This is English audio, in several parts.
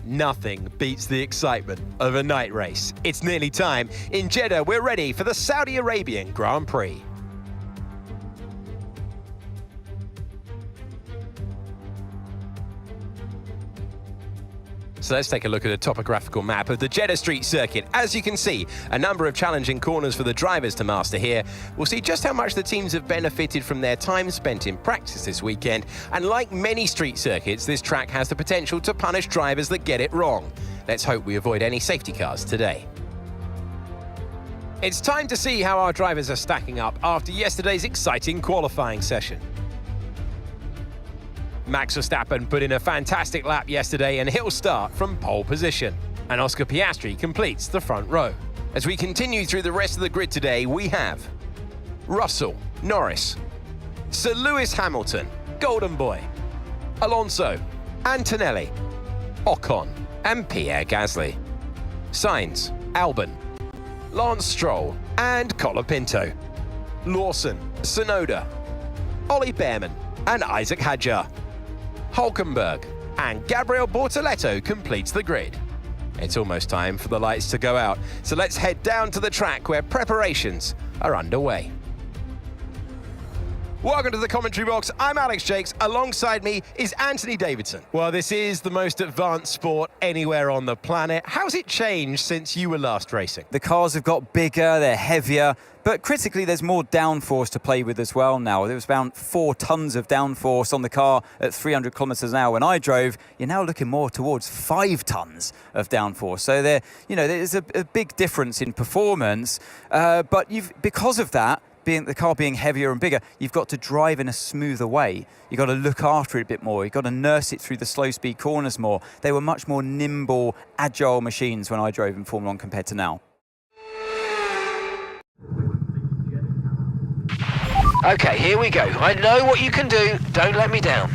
Nothing beats the excitement of a night race. It's nearly time. In Jeddah, we're ready for the Saudi Arabian Grand Prix. So let's take a look at a topographical map of the Jeddah Street Circuit. As you can see, a number of challenging corners for the drivers to master here. We'll see just how much the teams have benefited from their time spent in practice this weekend. And like many street circuits, this track has the potential to punish drivers that get it wrong. Let's hope we avoid any safety cars today. It's time to see how our drivers are stacking up after yesterday's exciting qualifying session. Max Verstappen put in a fantastic lap yesterday and he'll start from pole position. And Oscar Piastri completes the front row. As we continue through the rest of the grid today, we have Russell, Norris, Sir Lewis Hamilton, Golden Boy, Alonso, Antonelli, Ocon and Pierre Gasly, Sainz, Albon, Lance Stroll and Colapinto, Lawson, Tsunoda, Ollie Behrman and Isaac Hadjar, Hulkenberg and Gabriel Bortoleto completes the grid. It's almost time for the lights to go out, so let's head down to the track where preparations are underway. Welcome to the commentary box. I'm Alex Jakes. Alongside me is Anthony Davidson. Well, this is the most advanced sport anywhere on the planet. How's it changed since you were last racing? The cars have got bigger, they're heavier, but critically there's more downforce to play with as well now. There was about 4 tons of downforce on the car at 300 kilometers an hour when I drove. You're now looking more towards 5 tons of downforce. So there's a big difference in performance, but because of that, the car being heavier and bigger, you've got to drive in a smoother way. You've got to look after it a bit more. You've got to nurse it through the slow speed corners more. They were much more nimble, agile machines when I drove in Formula 1 compared to now. Okay, here we go. I know what you can do. Don't let me down.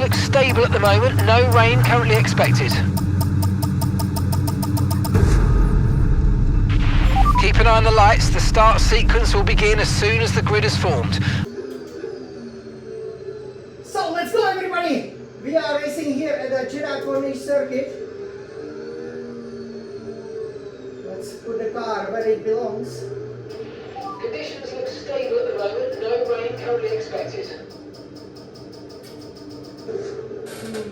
look stable at the moment. No rain currently expected. Keep an eye on the lights. The start sequence will begin as soon as the grid is formed. So let's go, everybody! We are racing here at the Jeddah Corniche circuit. Let's put the car where it belongs. Conditions look stable at the moment. No rain currently expected.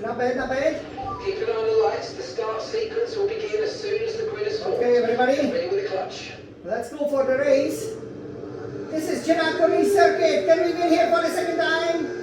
Not bad, not bad. Keep an eye on the lights. The start sequence will begin as soon as the grid is formed. Okay, everybody. Get ready with the clutch. Let's go for the race. This is Jeddah Corniche circuit. Can we win here for the second time?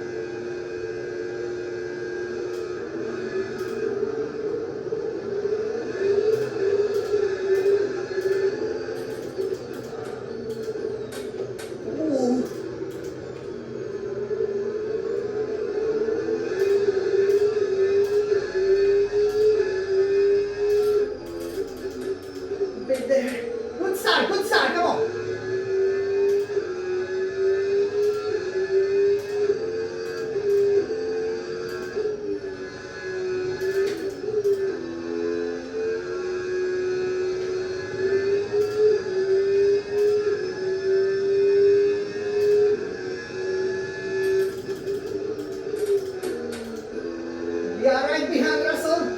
Good start, come on. We are right behind Russell.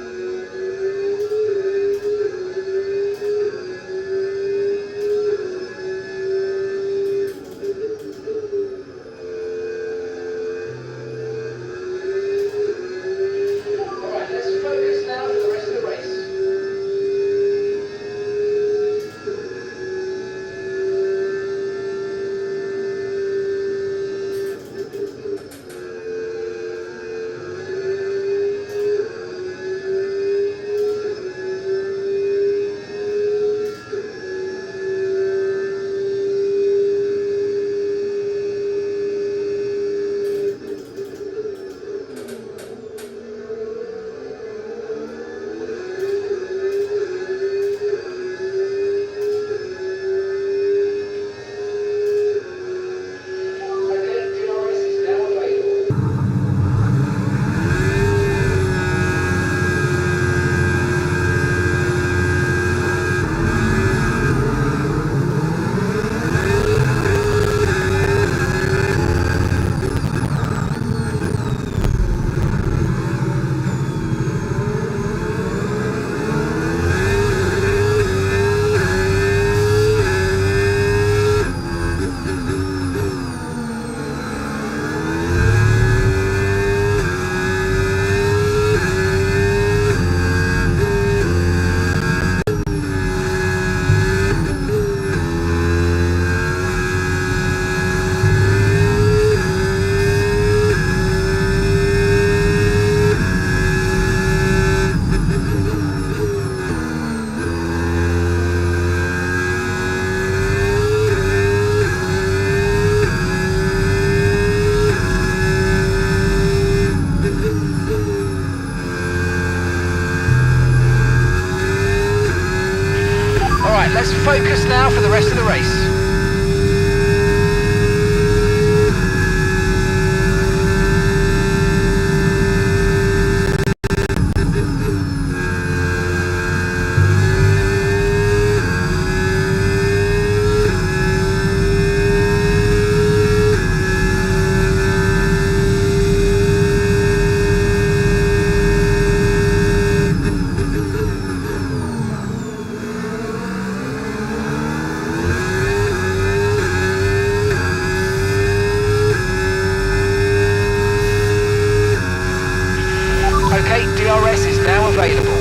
Let's focus now for the rest of the race. DRS is now available.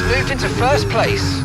moved into first place.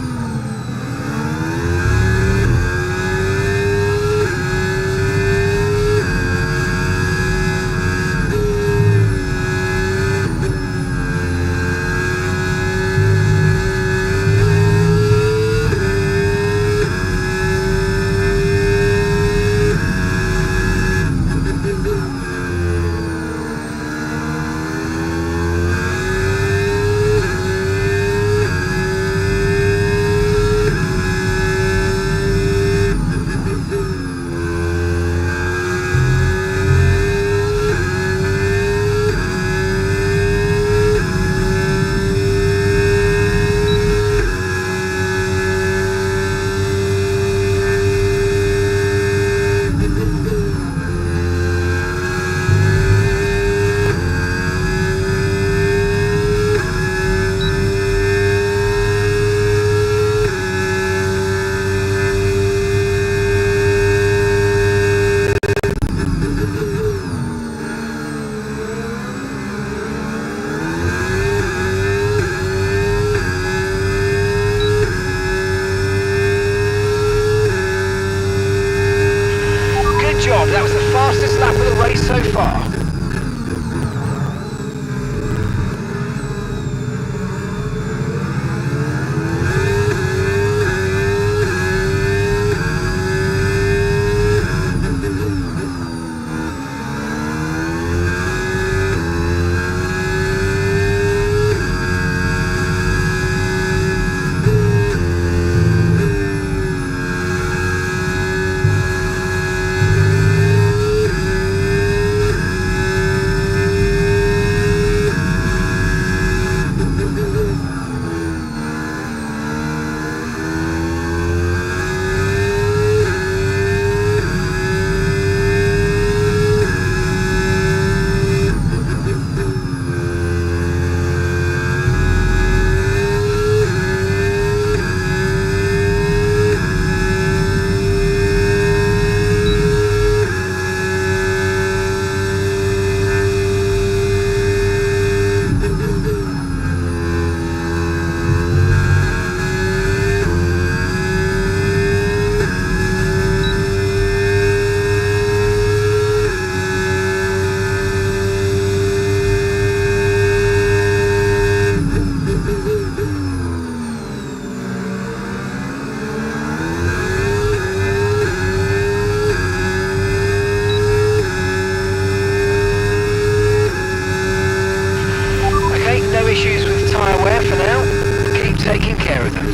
That was the fastest lap of the race so far. Taking care of them.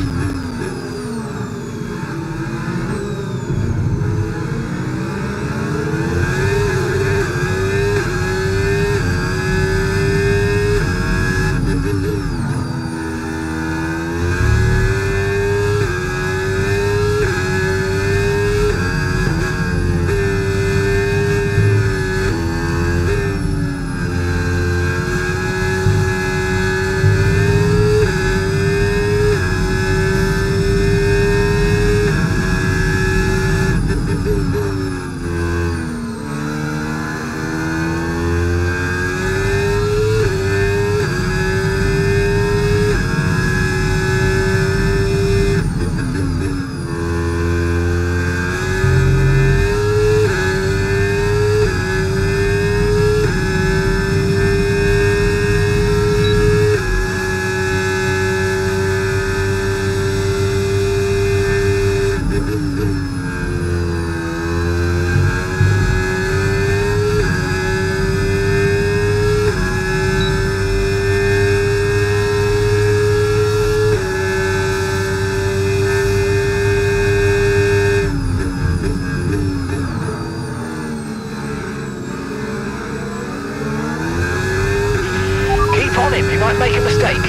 might make a mistake.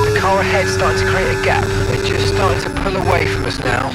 The car ahead's starting to create a gap. They're just starting to pull away from us now.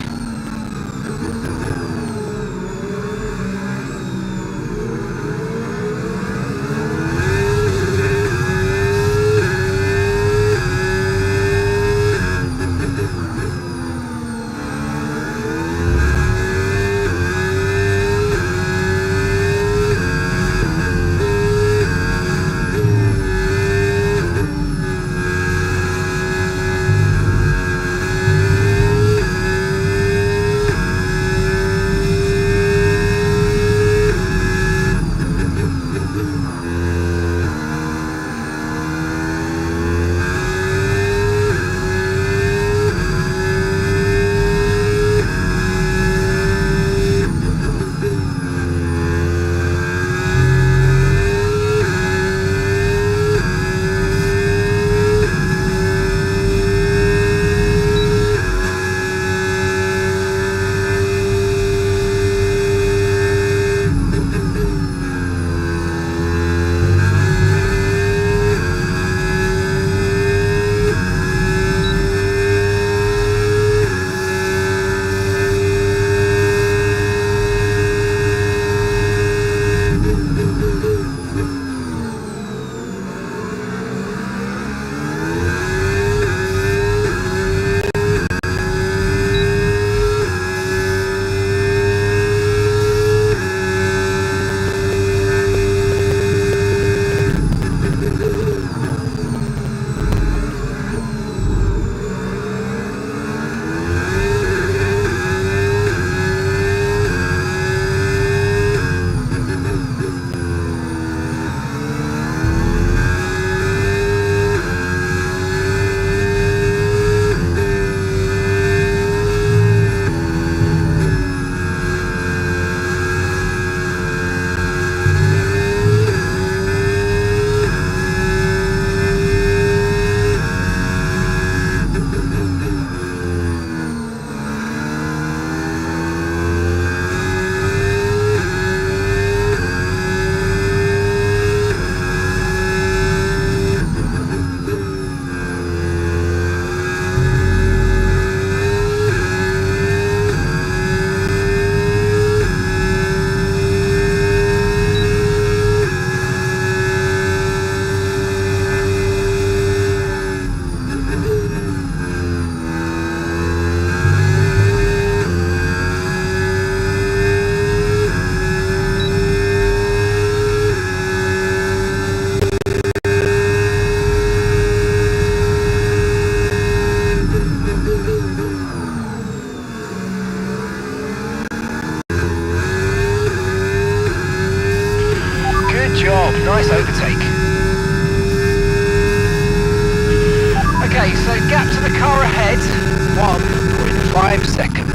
overtake. Okay, so gap to the car ahead, 1.5 seconds.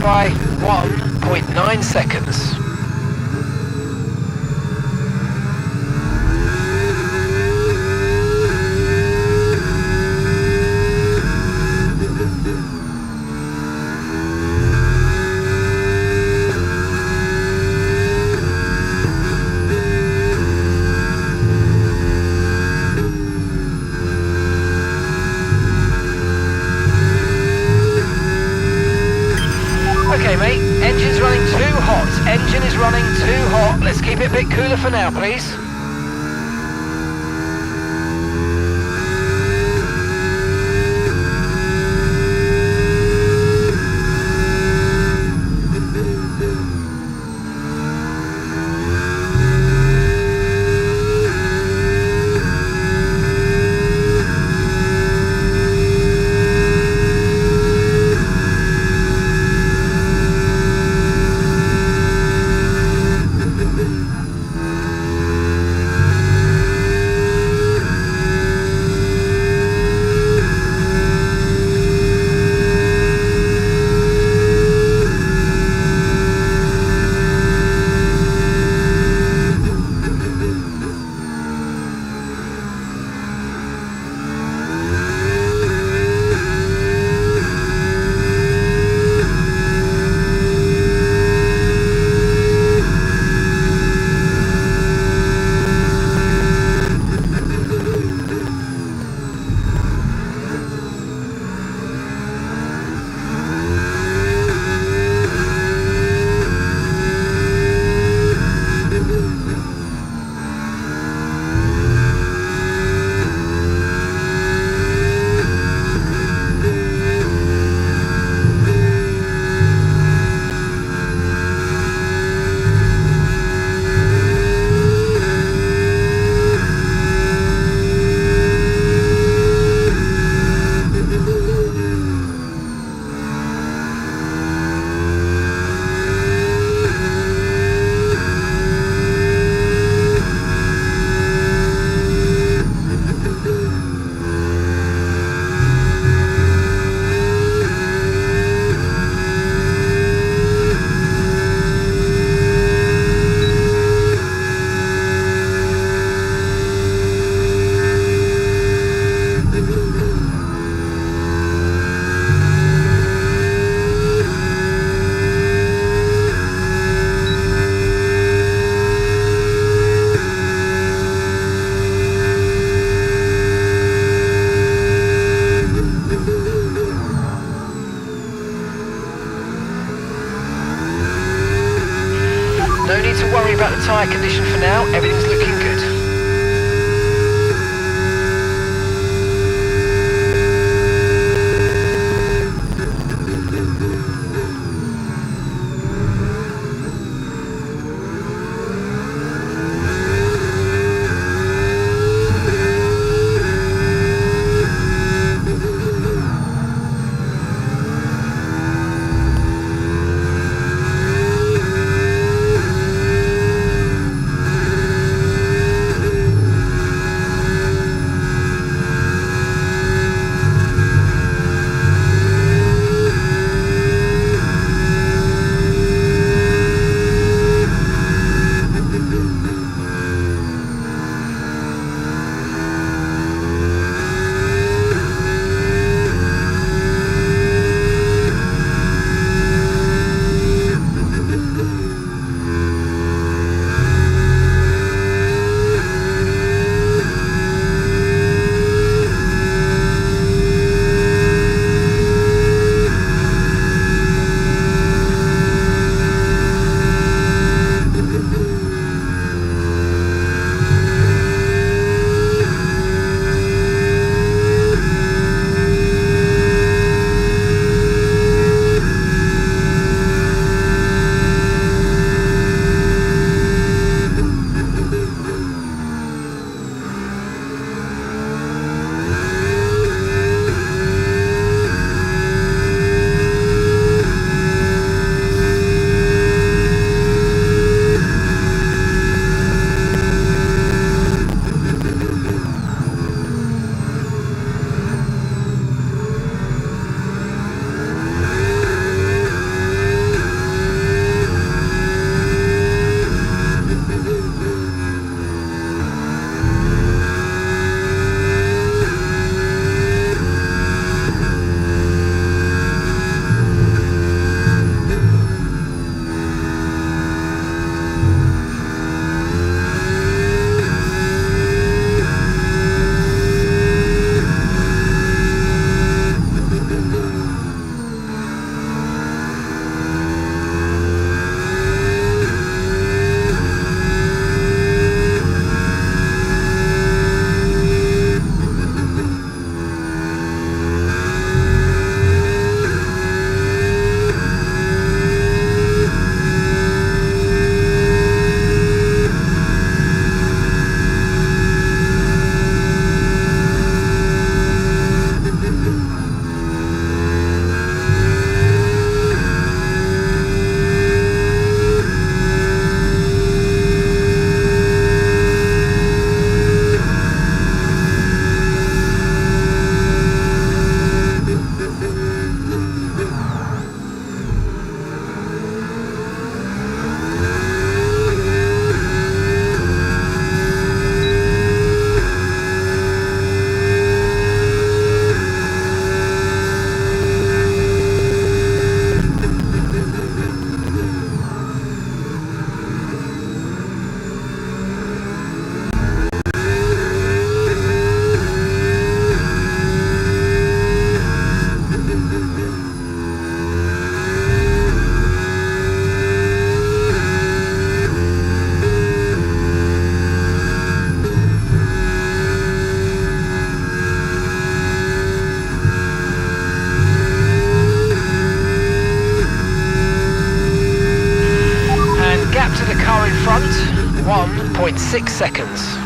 By 1.9 seconds. Okay mate, engine's running too hot. Engine is running too hot. Let's keep it a bit cooler for now, please. No need to worry about the tyre condition for now, everything's looking good. 6 seconds.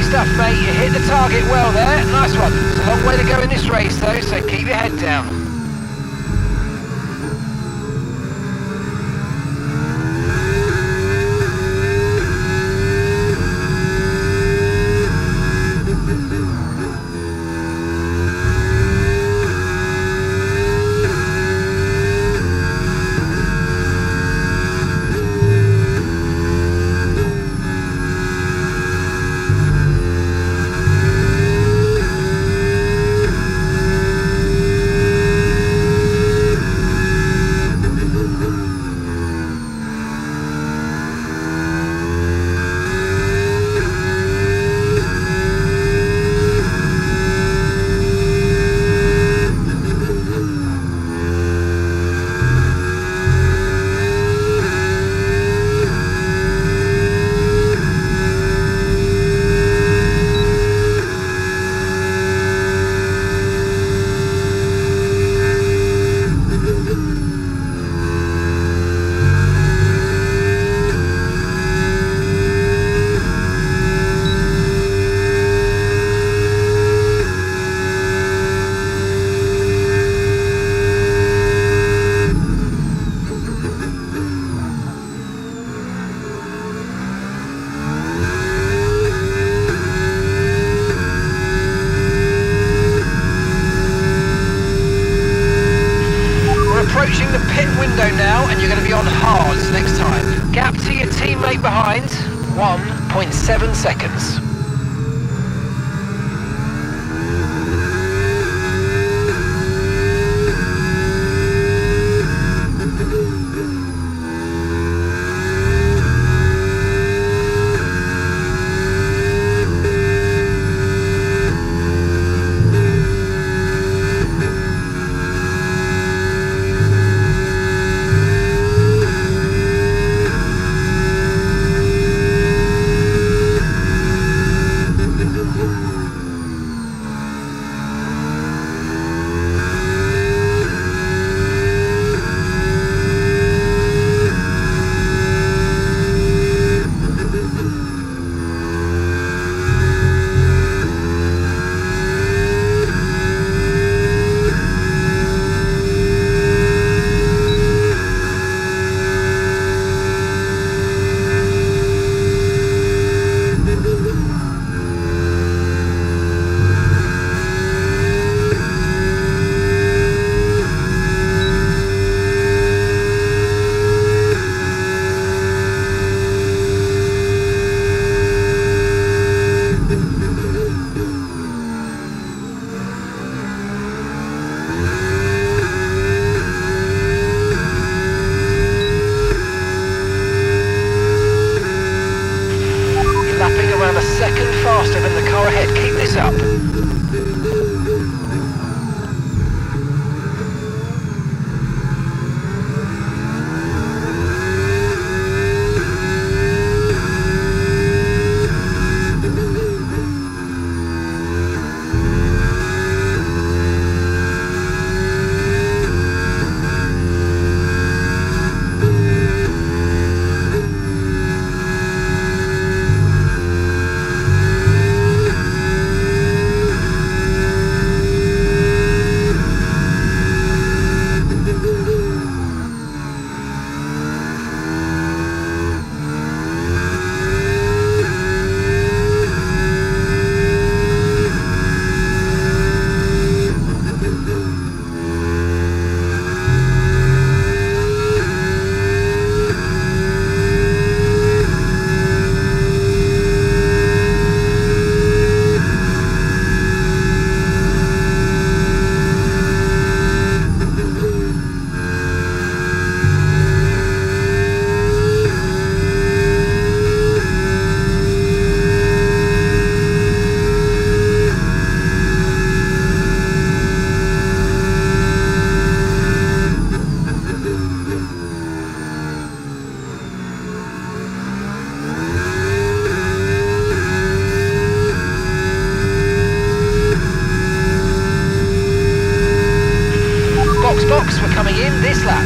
Stuff, mate. You hit the target well there. Nice one. There's a long way to go in this race though, so keep your head down. Approaching the pit window now, and you're going to be on hards next time. Gap to your teammate behind, 1.7 seconds. box were coming in this lap.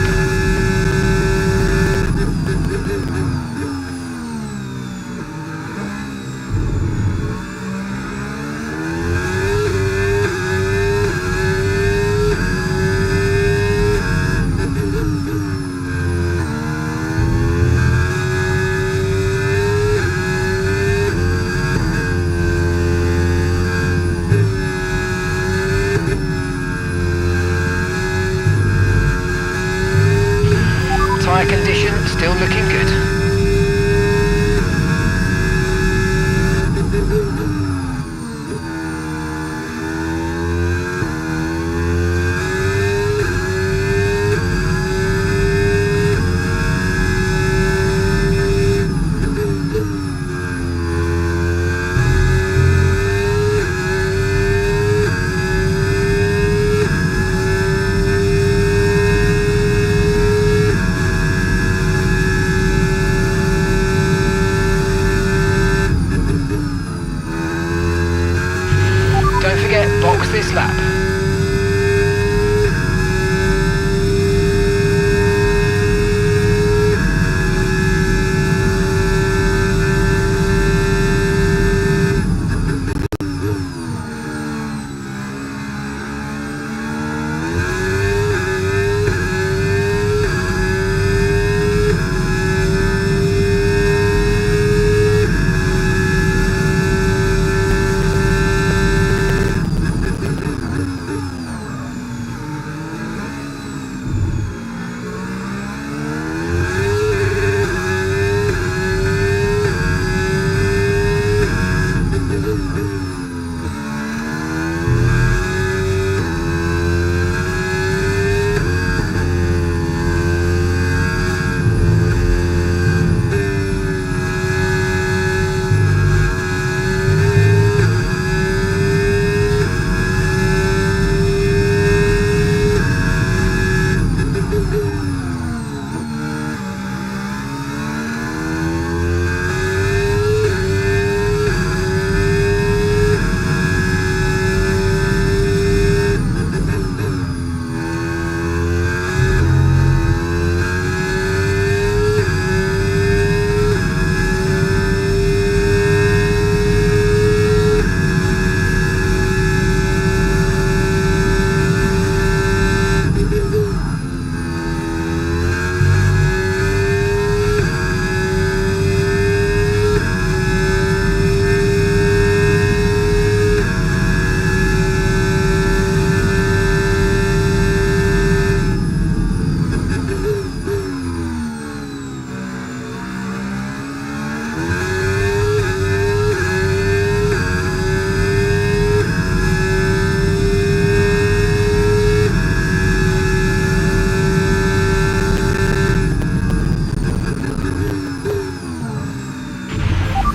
Tyre condition still looking good. Don't forget, box this lap.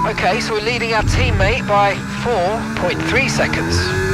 Okay, so we're leading our teammate by 4.3 seconds.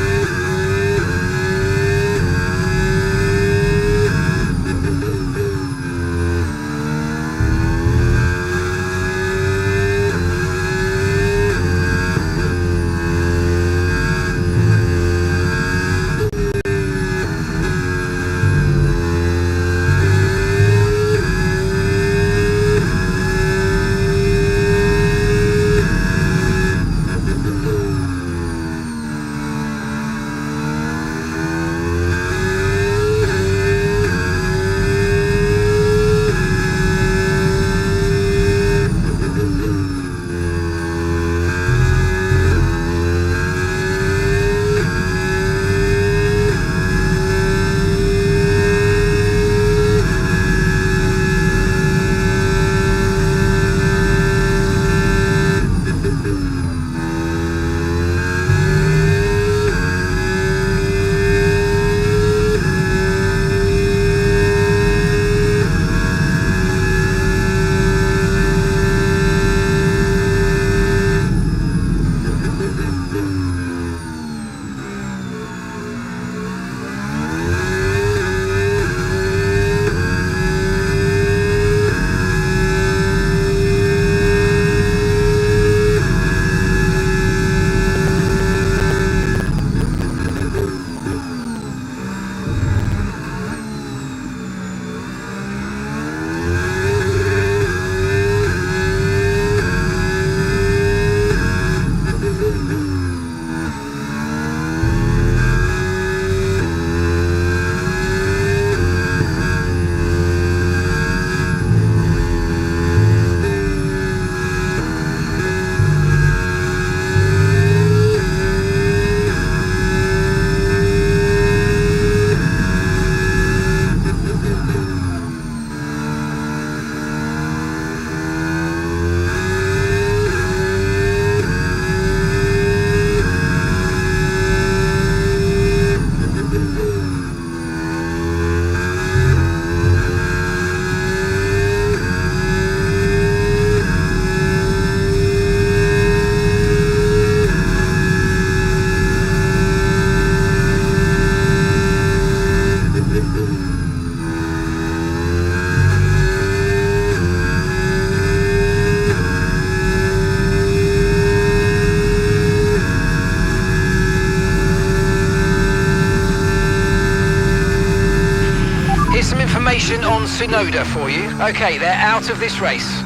information on Tsunoda for you. Okay, they're out of this race.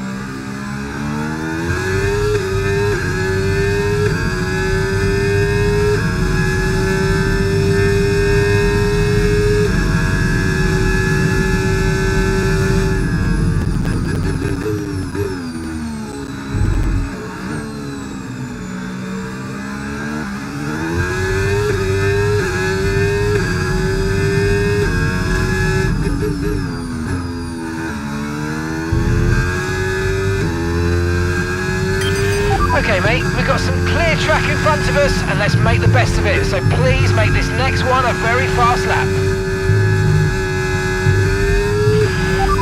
Okay mate, we've got some clear track in front of us and let's make the best of it, so please make this next one a very fast lap.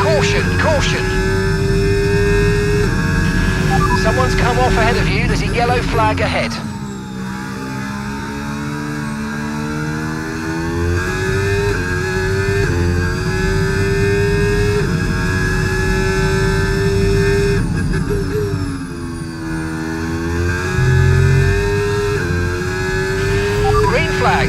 Caution, caution. Someone's come off ahead of you, there's a yellow flag ahead. Flag.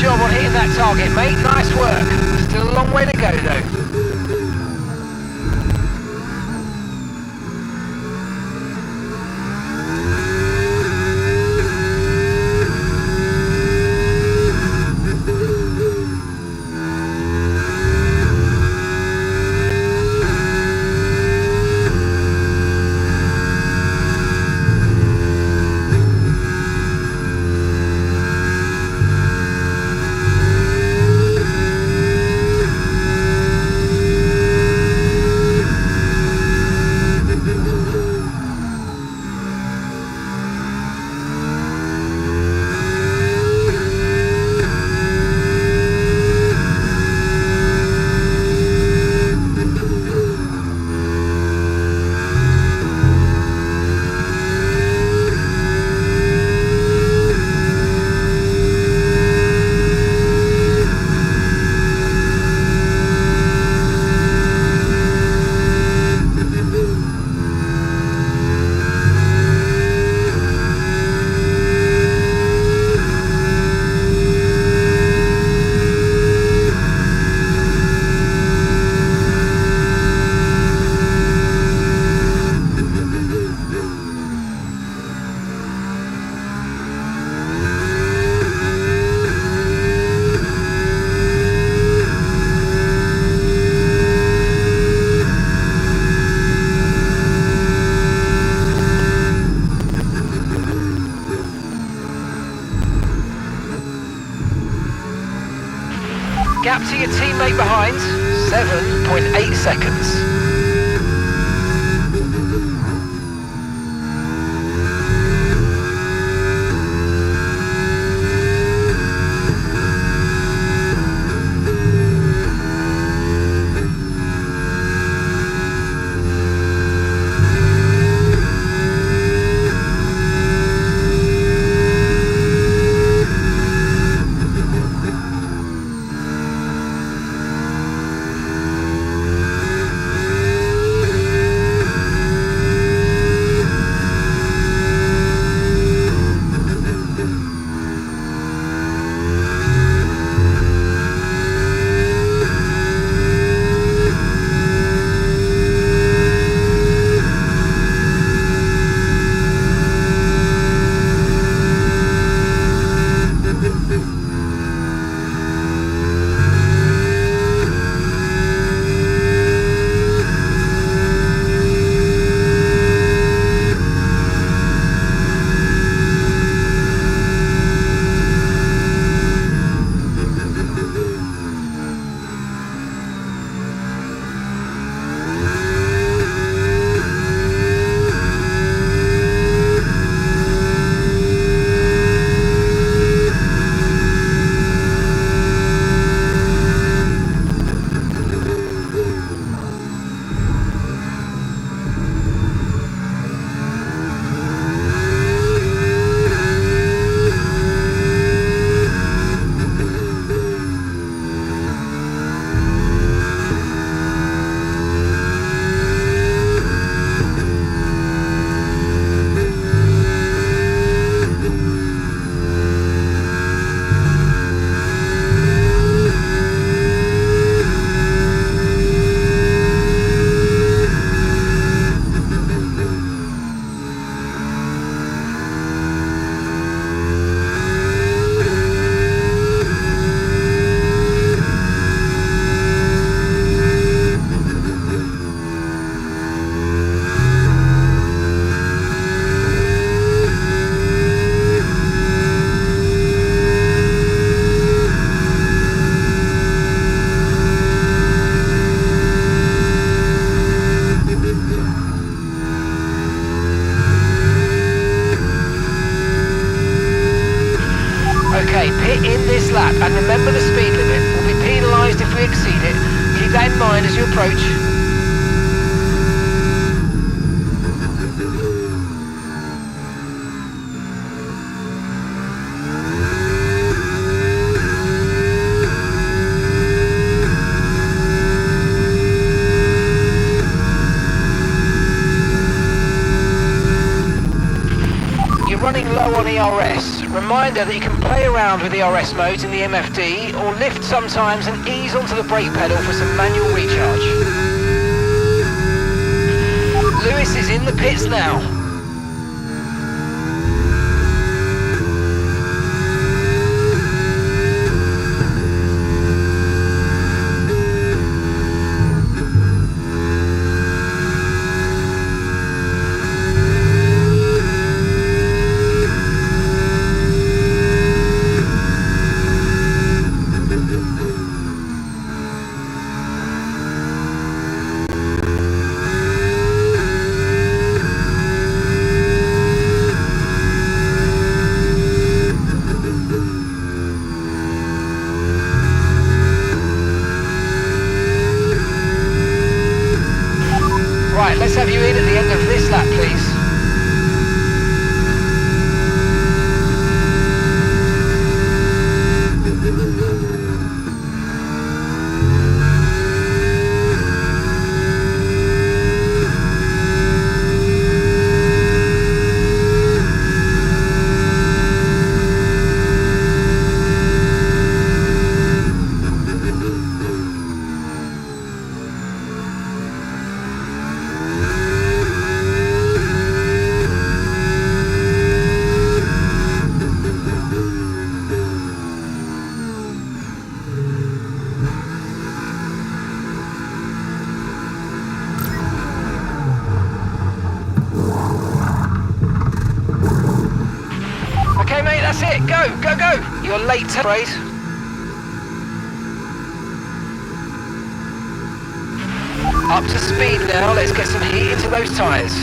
Job on hitting that target, mate. Nice work. Still a long way to go, though. Gap to your teammate behind, 7.8 seconds. running low on ERS. Reminder that you can play around with ERS modes in the MFD or lift sometimes and ease onto the brake pedal for some manual recharge. Lewis is in the pits now. Right, let's have you in at the end of this lap, please. Okay, mate, that's it. Go, go, go. You're late to race. Up to speed now. Let's get some heat into those tyres.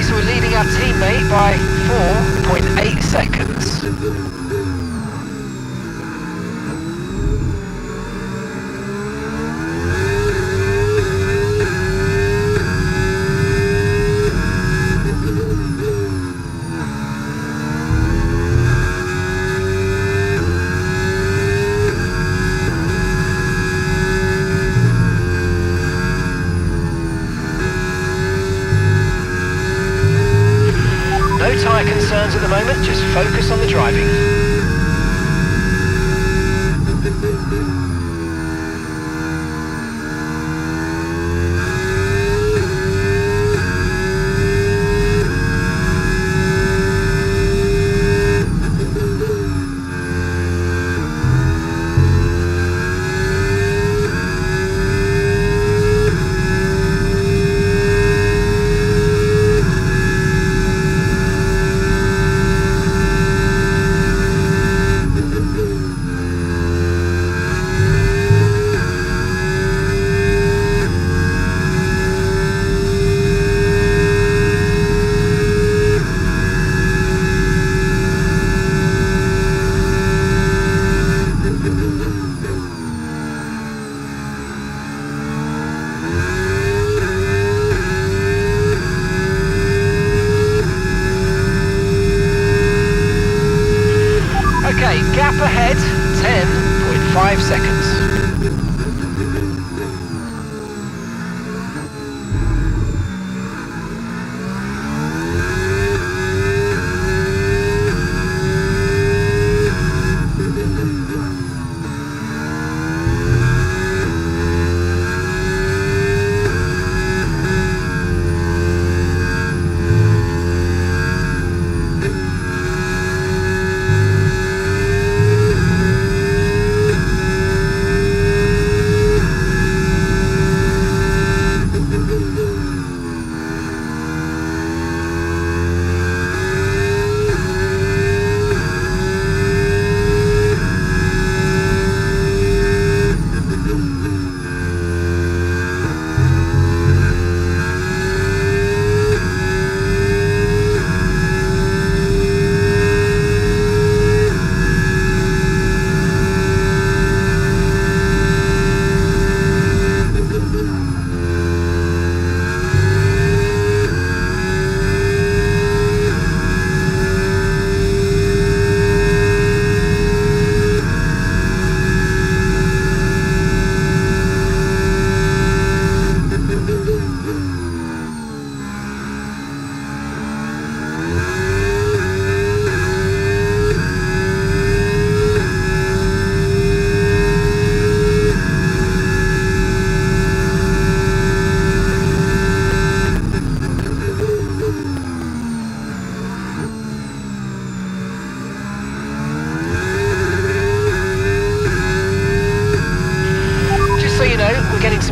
So we're leading our teammate by 4.8 seconds. No tyre concerns at the moment, just focus on the driving.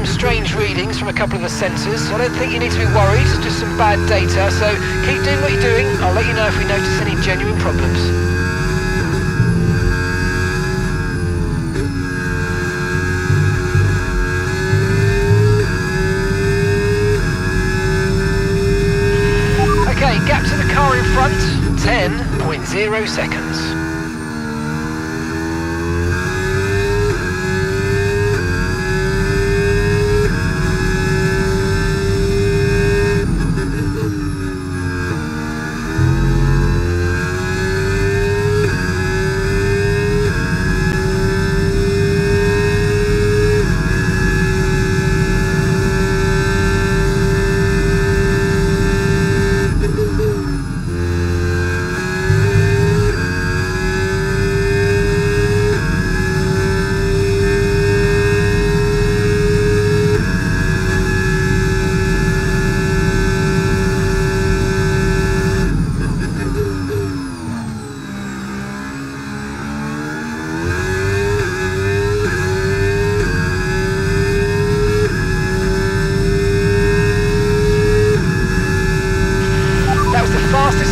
some strange readings from a couple of the sensors. I don't think you need to be worried, just some bad data, so keep doing what you're doing. I'll let you know if we notice any genuine problems. Okay, gap to the car in front, 10.0 seconds.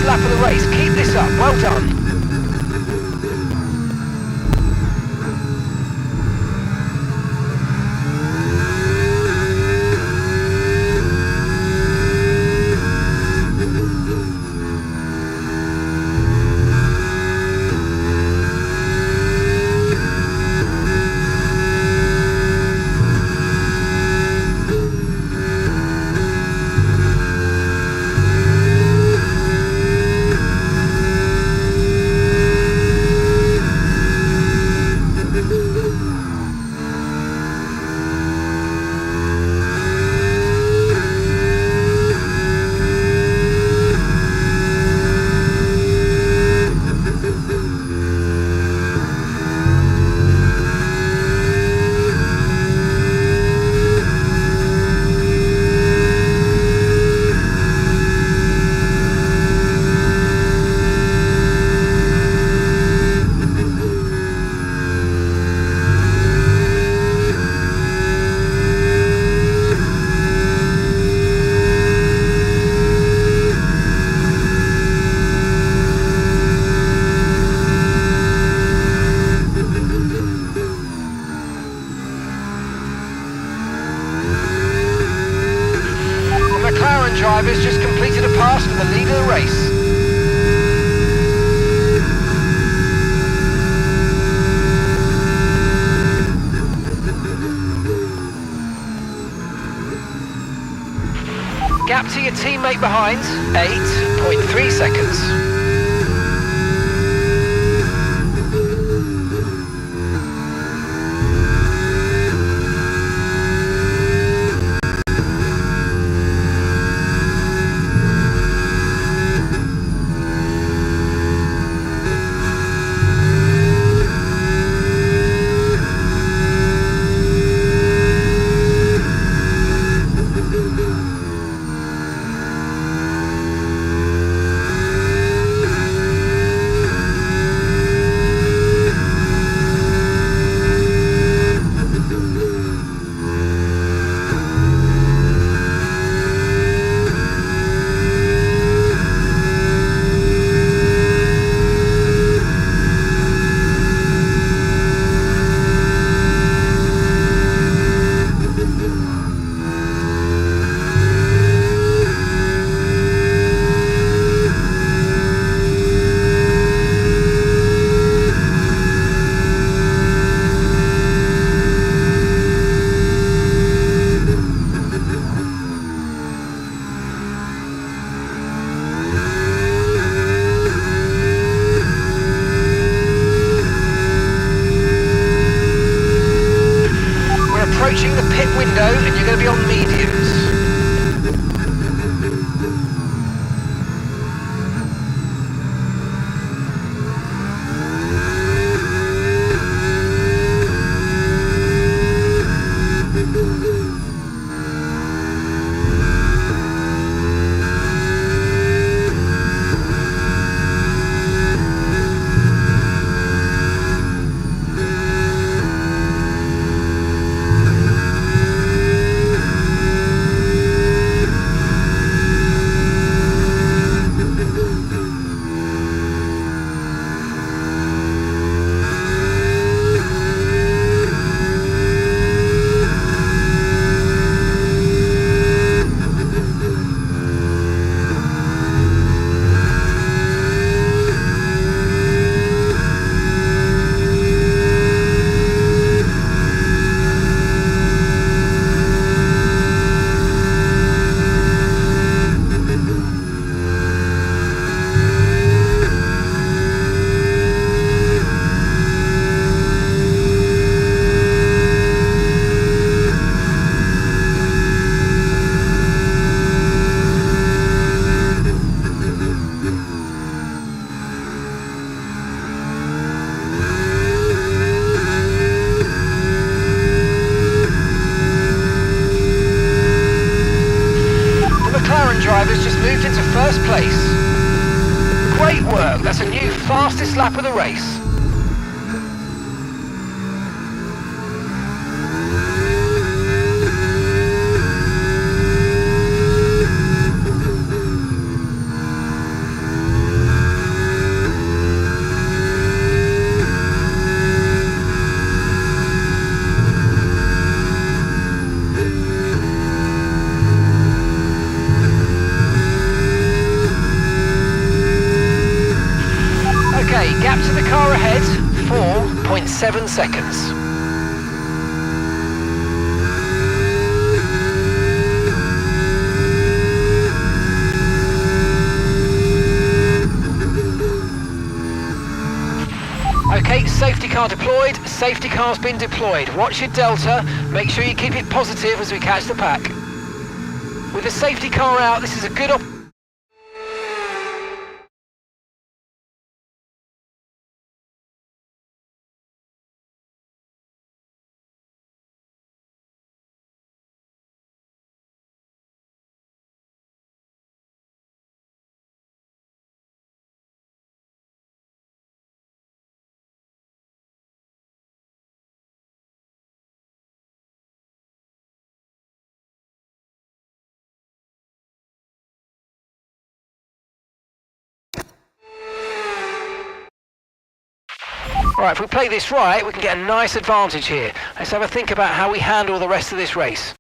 Lap of the race. Keep this up. Well done. Drivers just completed a pass for the lead of the race. Gap to your teammate behind, 8.3 seconds. Approaching the pit window and you're going to be on mediums. drivers just moved into first place. Great work, that's a new fastest lap of the race. Gap to the car ahead, 4.7 seconds. Okay, safety car deployed, safety car's been deployed. Watch your delta, make sure you keep it positive as we catch the pack. With the safety car out, this is a good opportunity. Right, if we play this right, we can get a nice advantage here. Let's have a think about how we handle the rest of this race.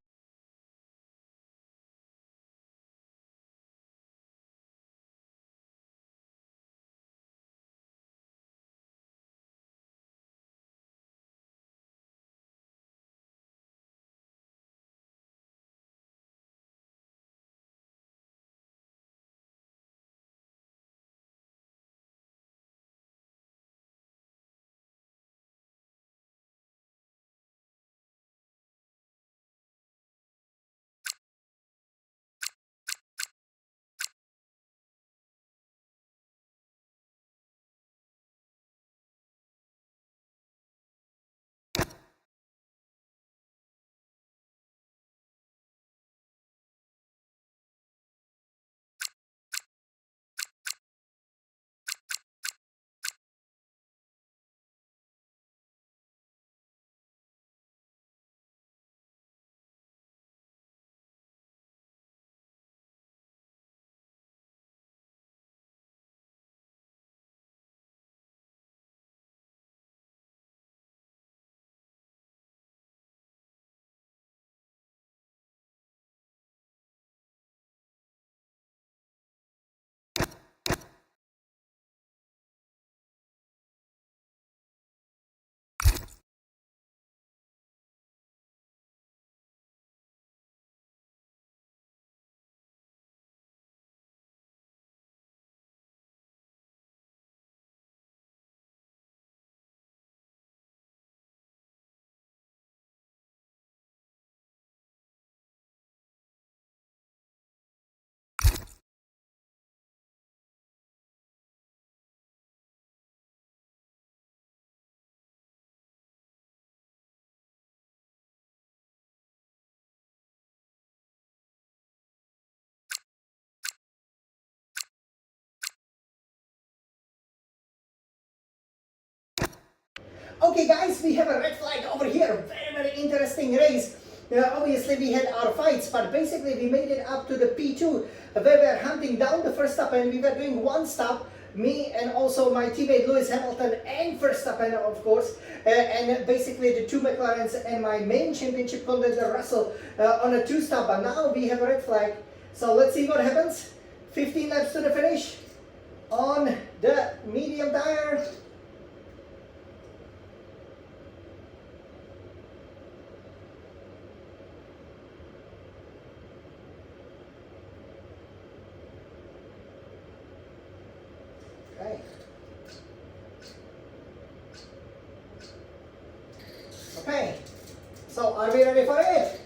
Okay guys, we have a red flag over here. Very interesting race. Obviously we had our fights, but basically we made it up to the P2 where we were hunting down the first stop, and we were doing one stop, me and also my teammate Lewis Hamilton and Verstappen of course, and basically the two McLarens and my main championship contender Russell on a two stop. But now we have a red flag, so let's see what happens. 15 laps to the finish on the medium tire. Okay, so are we ready for it?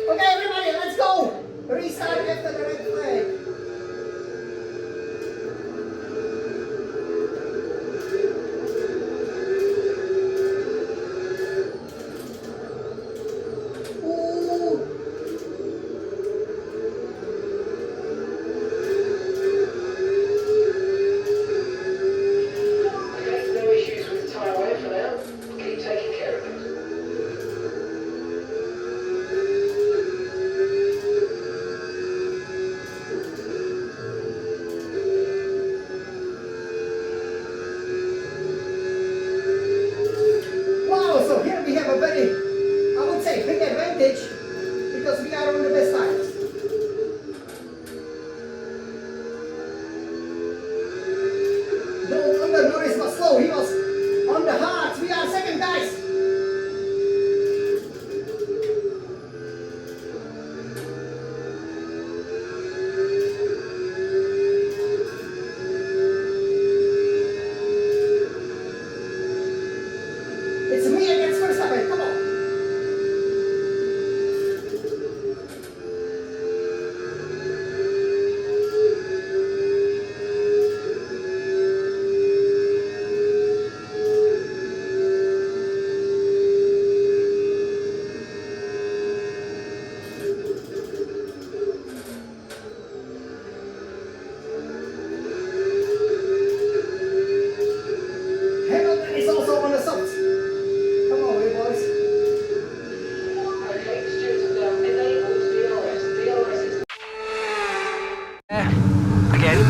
Okay everybody, let's go! Restart after the red flag. Ooh. because we are on the best tires. No wonder Norris was slow, he was on the hard. We are second, guys. It's me against Verstappen, come on. Hamilton is also on the softs. Come on, you boys. Okay, the stewards have now enabled DRS. DRS is... Again.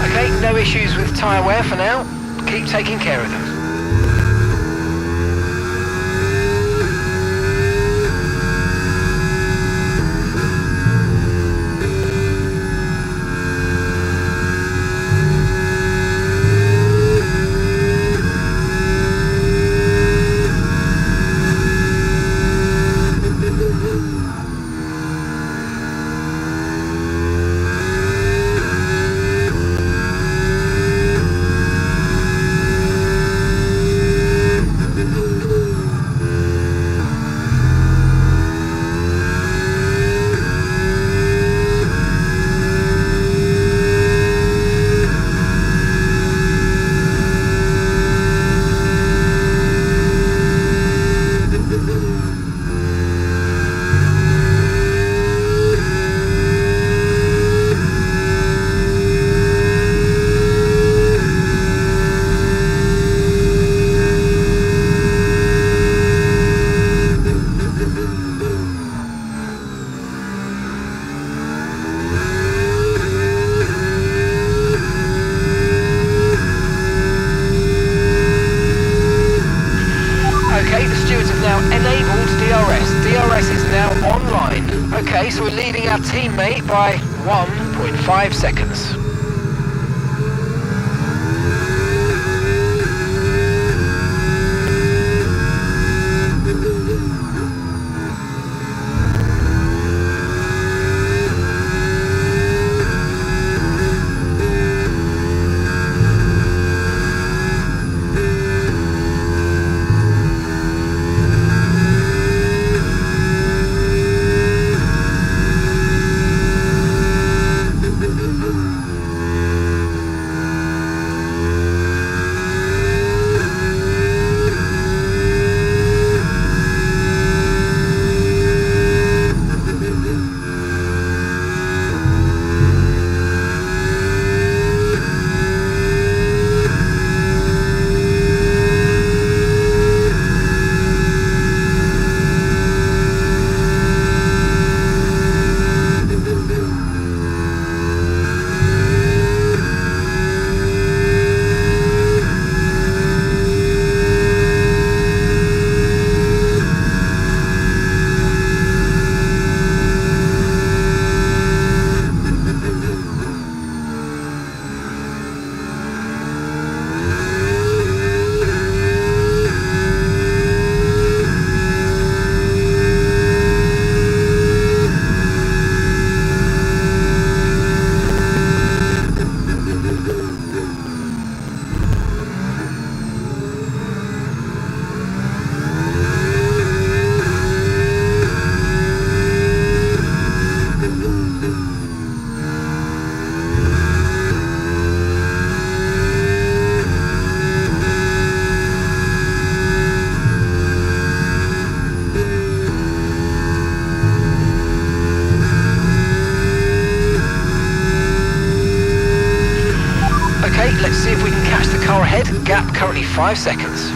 Okay, no issues with tyre wear for now. Keep taking care of them. Enabled DRS. DRS is now online. Okay, so we're leading our teammate by 1.5 seconds. Let's see if we can catch the car ahead. Gap currently 5 seconds.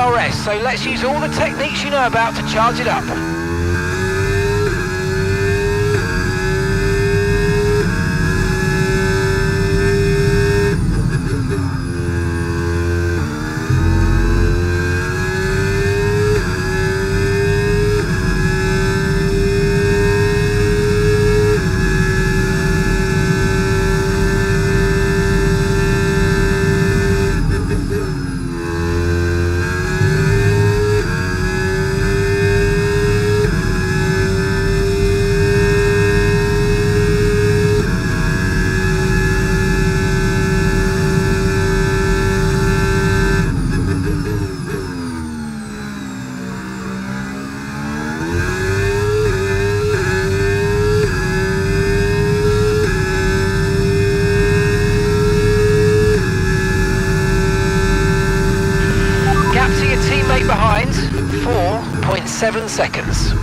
DRS, so let's use all the techniques you know about to charge it up. Behind, 4.7 seconds.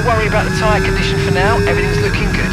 worry about the tyre condition for now, everything's looking good.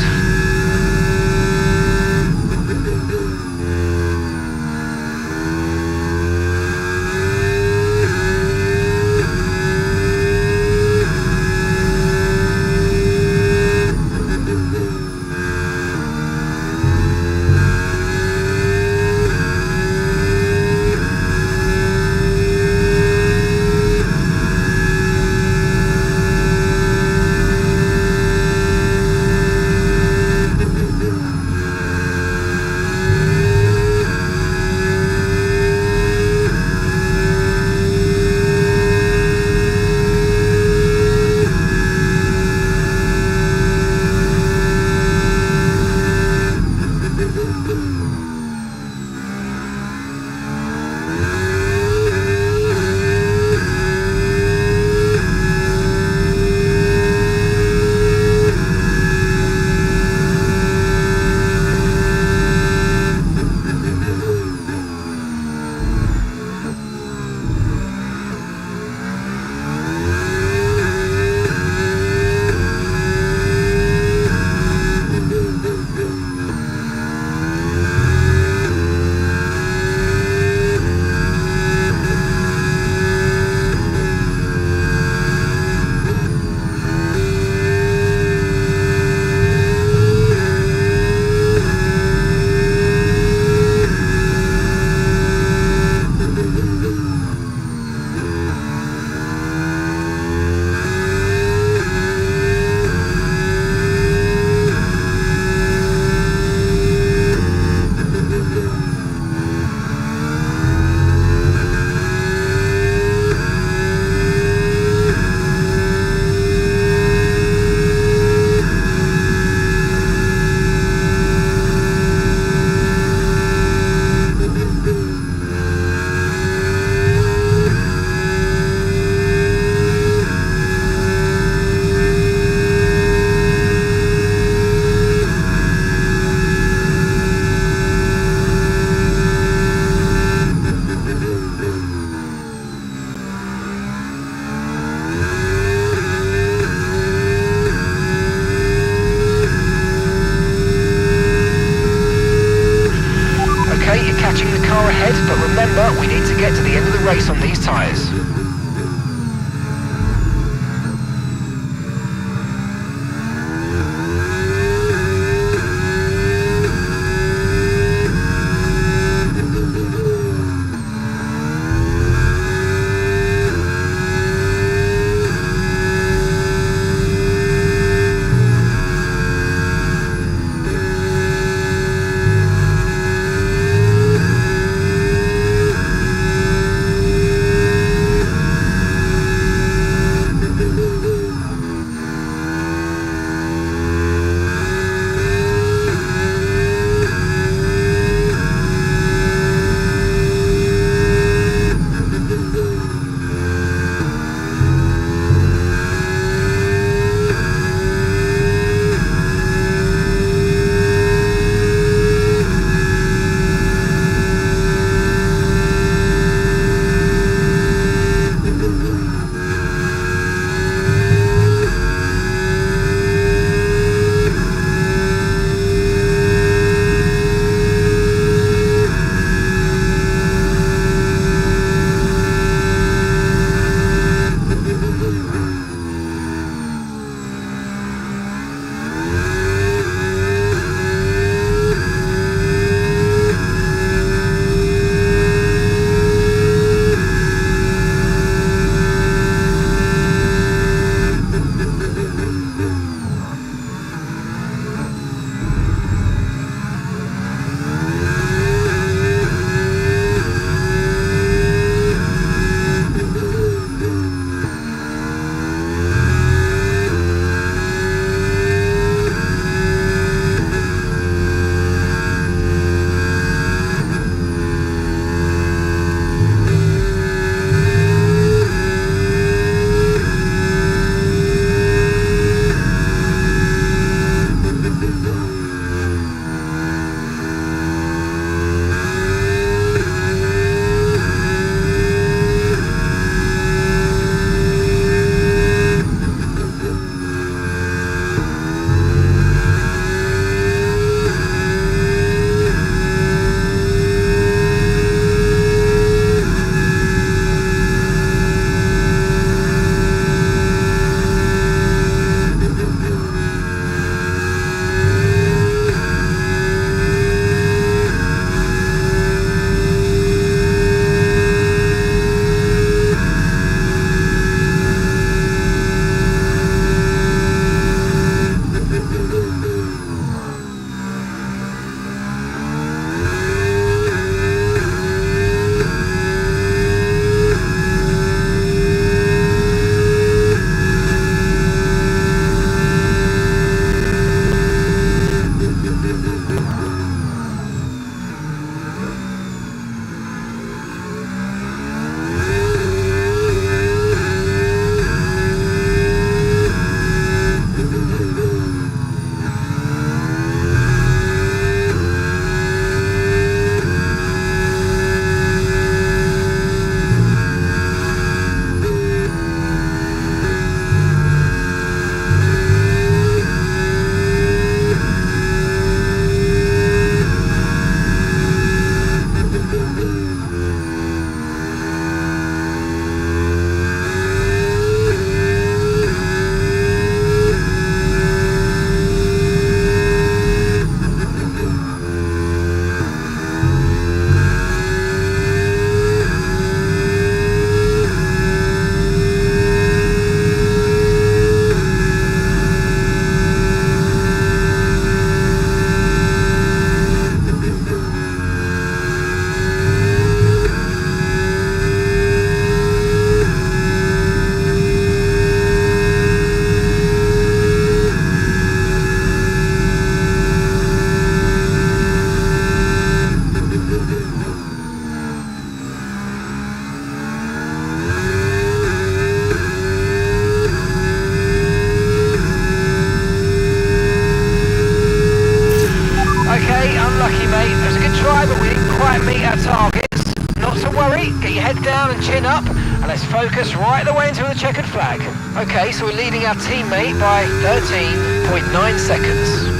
And let's focus right the way into the checkered flag. Okay, so we're leading our teammate by 13.9 seconds.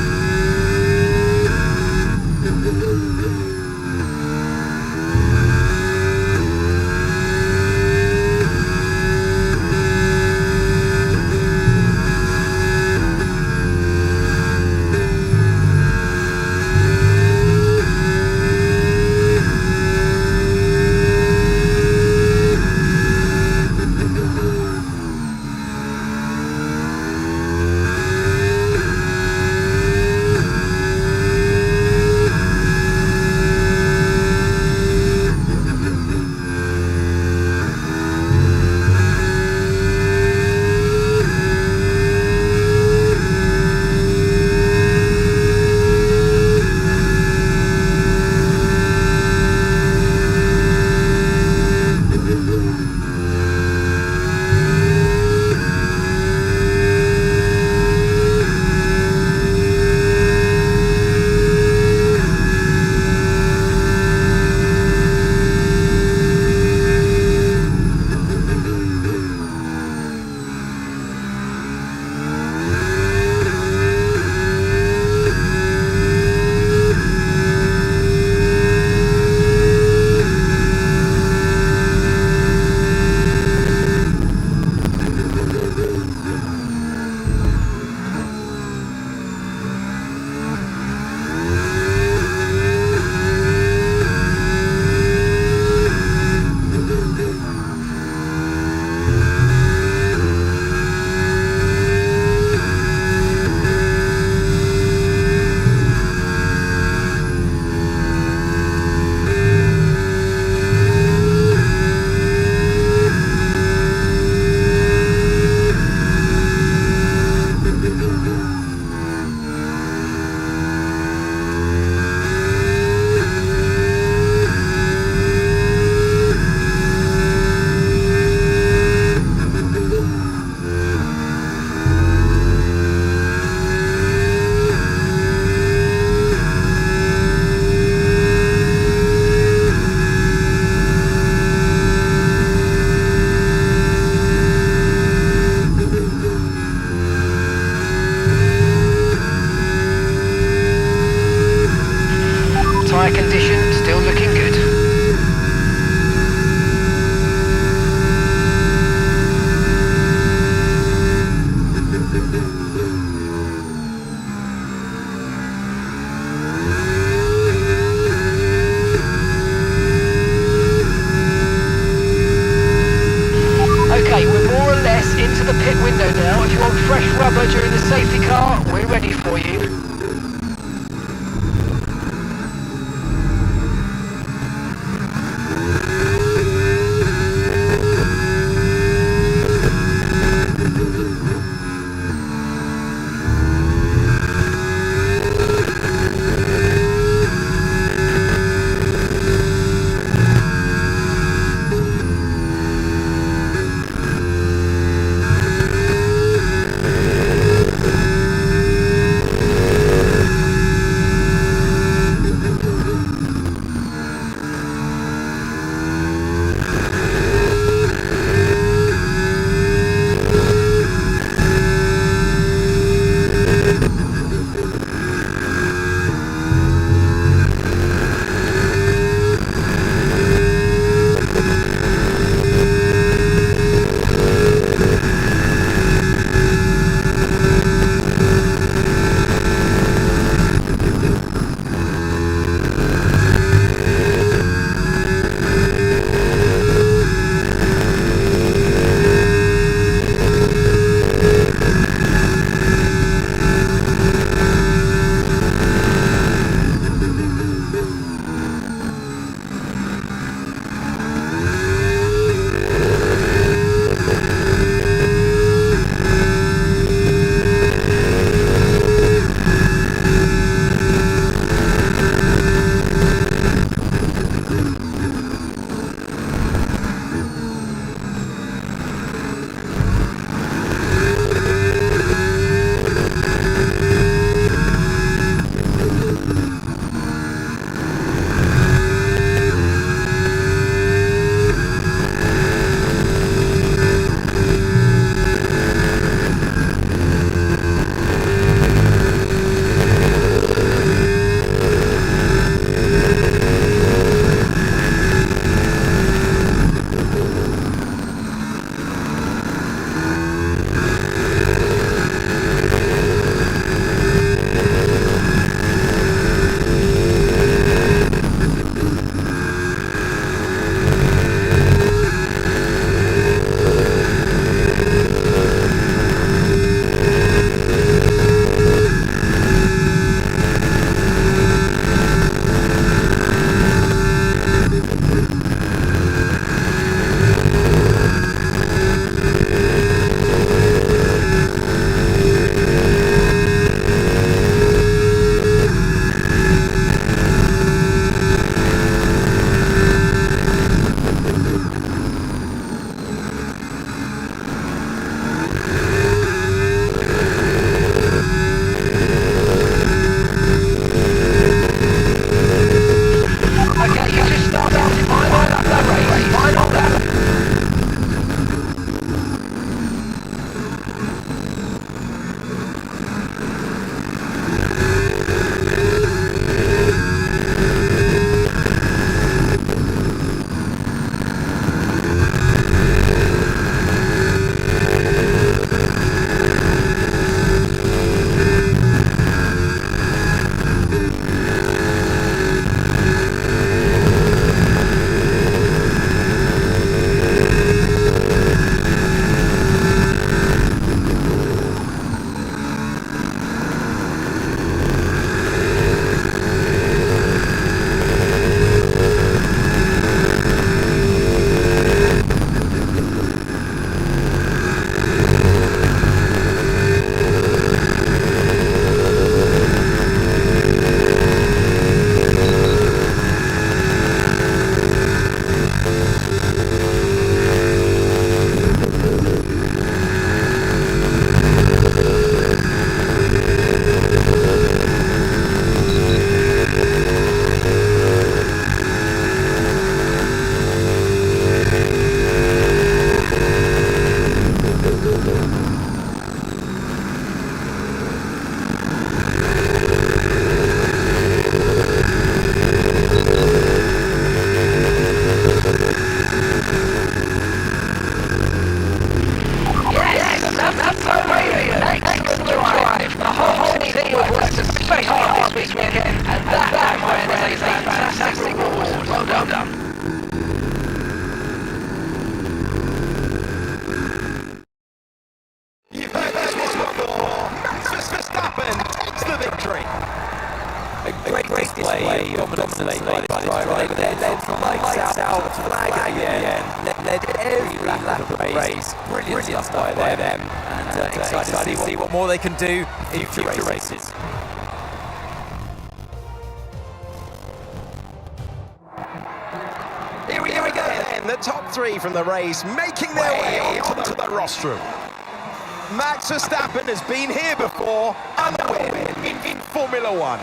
Tyre condition still looking good. Okay, we're more or less into the pit window now. If you want fresh rubber during the safety car, we're ready for you. this weekend, and that, my friends, is a fantastic reward. Well done. You've heard this one before. Max Verstappen takes the victory. A great display of dominance by this driver. They led from lights out to flag at the end. Led every lap of the race. Brilliant stuff by them. And excited to see what more they can do in future races. Here we go then, the top three from the race making their way onto the rostrum. Max Verstappen has been here before and win in Formula One.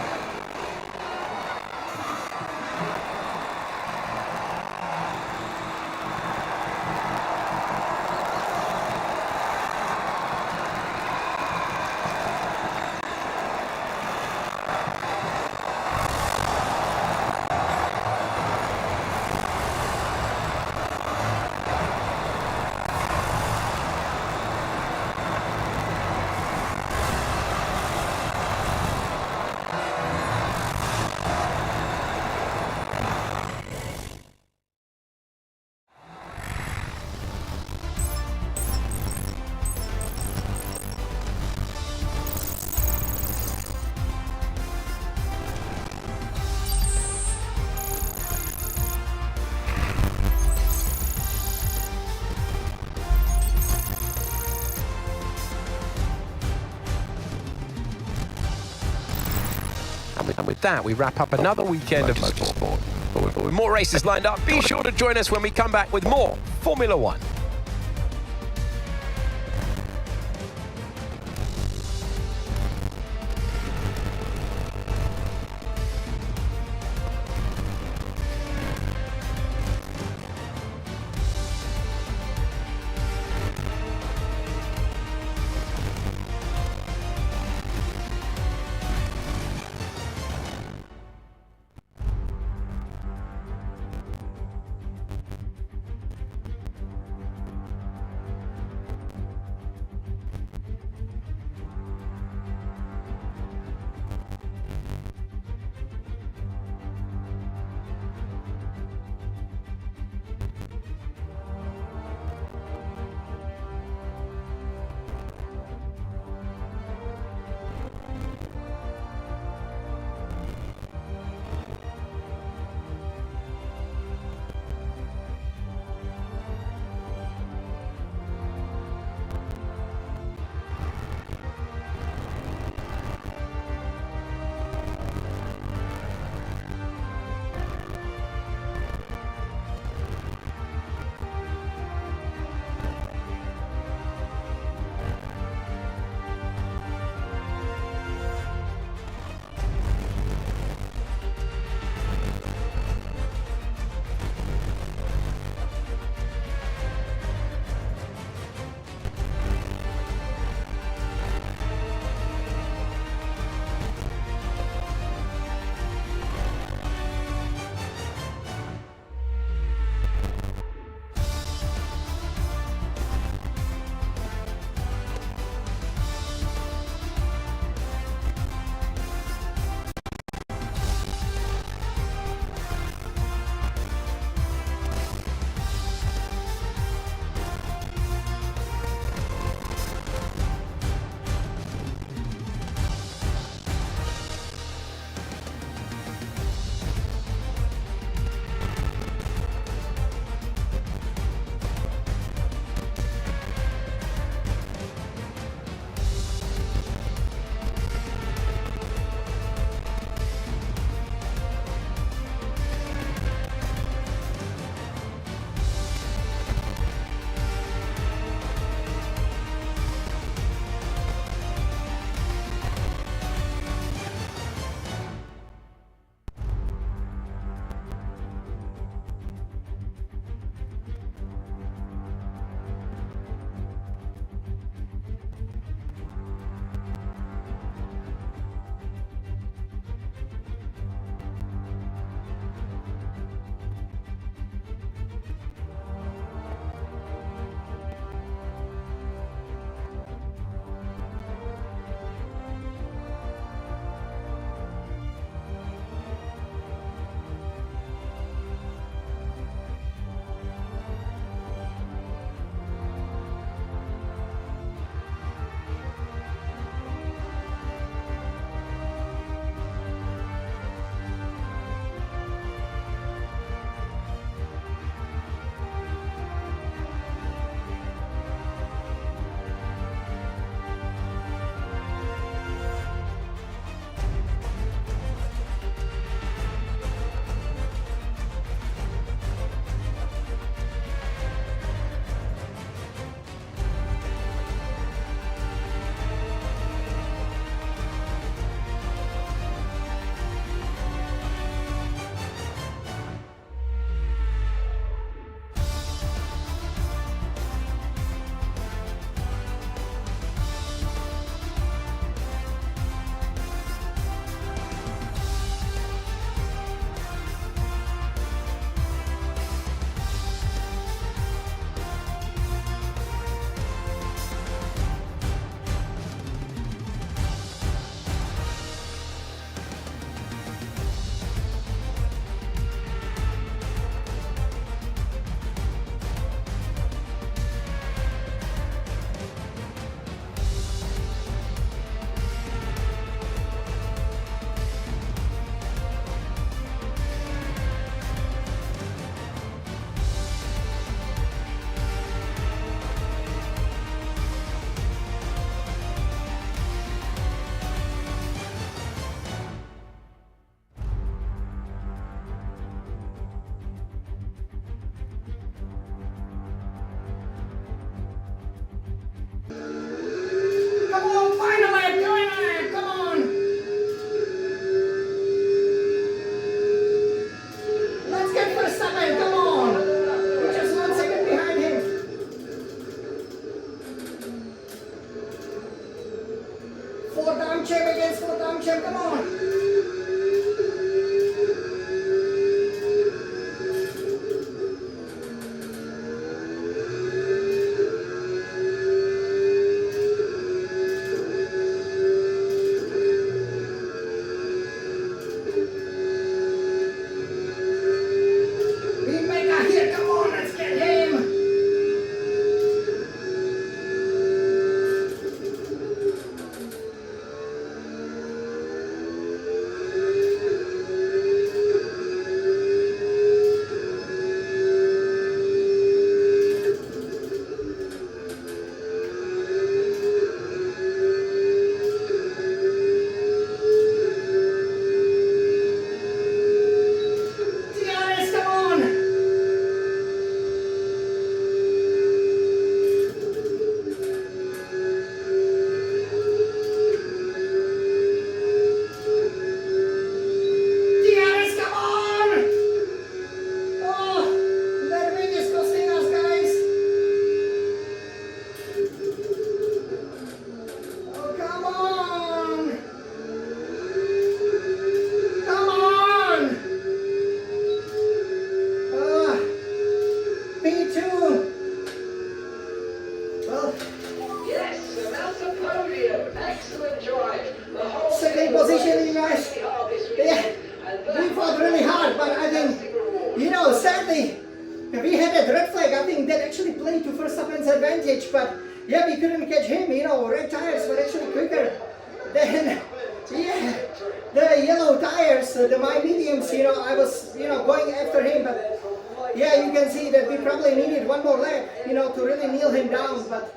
And with that, we wrap up another weekend of motorsport. But with more races lined up, be sure to join us when we come back with more Formula One. time champ against full time champ, come on. Sadly, we had that red flag. I think that actually played to Verstappen's advantage, but yeah, we couldn't catch him. Red tires were actually quicker than the yellow tires, my mediums. I was going after him, but yeah, you can see that we probably needed one more lap, to really kneel him down. But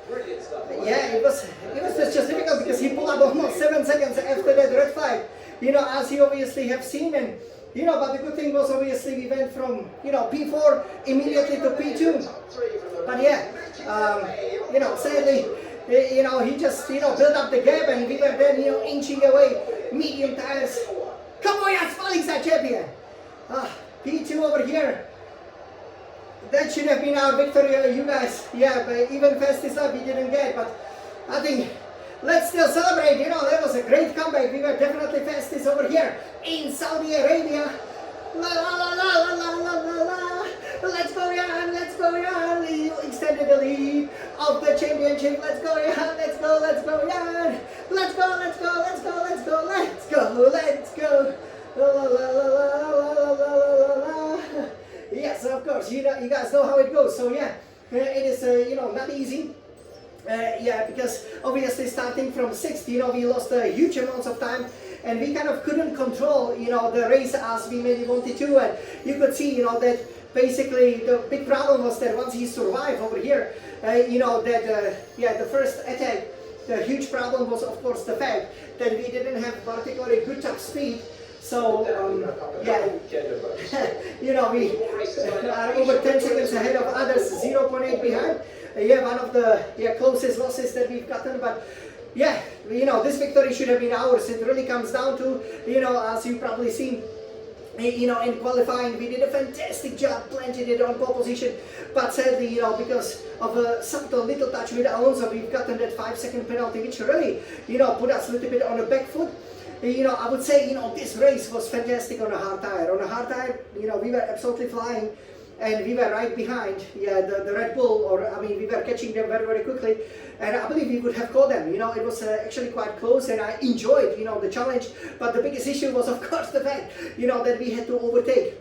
yeah, it was just difficult because he pulled up almost 7 seconds after that red flag. As you obviously have seen, and but the good thing was obviously we went from P4 immediately to P2. But yeah, sadly, he just built up the gap, and we were then inching away. Medium tires. Come on, yes, Felix, champion. P2 over here. That should have been our victory, you guys. Yeah, but even fastest lap we didn't get, but I think let's still celebrate. That was a great comeback. We were definitely fastest over here in Saudi Arabia. La la la la la la la la. Let's go, Jan. Let's go, Jan. You extended the lead of the championship. Let's go, Jan. Let's go, Jan. Let's go, let's go, let's go, let's go, let's go, let's go. La la la la la la la la. Yes, of course. You guys know how it goes. So yeah, it is not easy. Because obviously starting from 6th, we lost huge amounts of time, and we kind of couldn't control, the race as we maybe wanted to. And you could see, that basically the big problem was that once he survived over here, the first attack, the huge problem was of course the fact that we didn't have particularly good top speed. So, we are over 10 seconds ahead of others, 0.8 behind. One of the closest losses that we've gotten, but yeah, this victory should have been ours. It really comes down to, as you've probably seen, in qualifying, we did a fantastic job, planted it on pole position, but sadly, because of a subtle little touch with Alonso, we've gotten that 5-second penalty, which really, put us a little bit on the back foot. I would say, this race was fantastic on a hard tire. On a hard tire, we were absolutely flying, and we were right behind, the Red Bull, we were catching them very, very quickly, and I believe we would have caught them. It was actually quite close, and I enjoyed, the challenge, but the biggest issue was, of course, the fact, that we had to overtake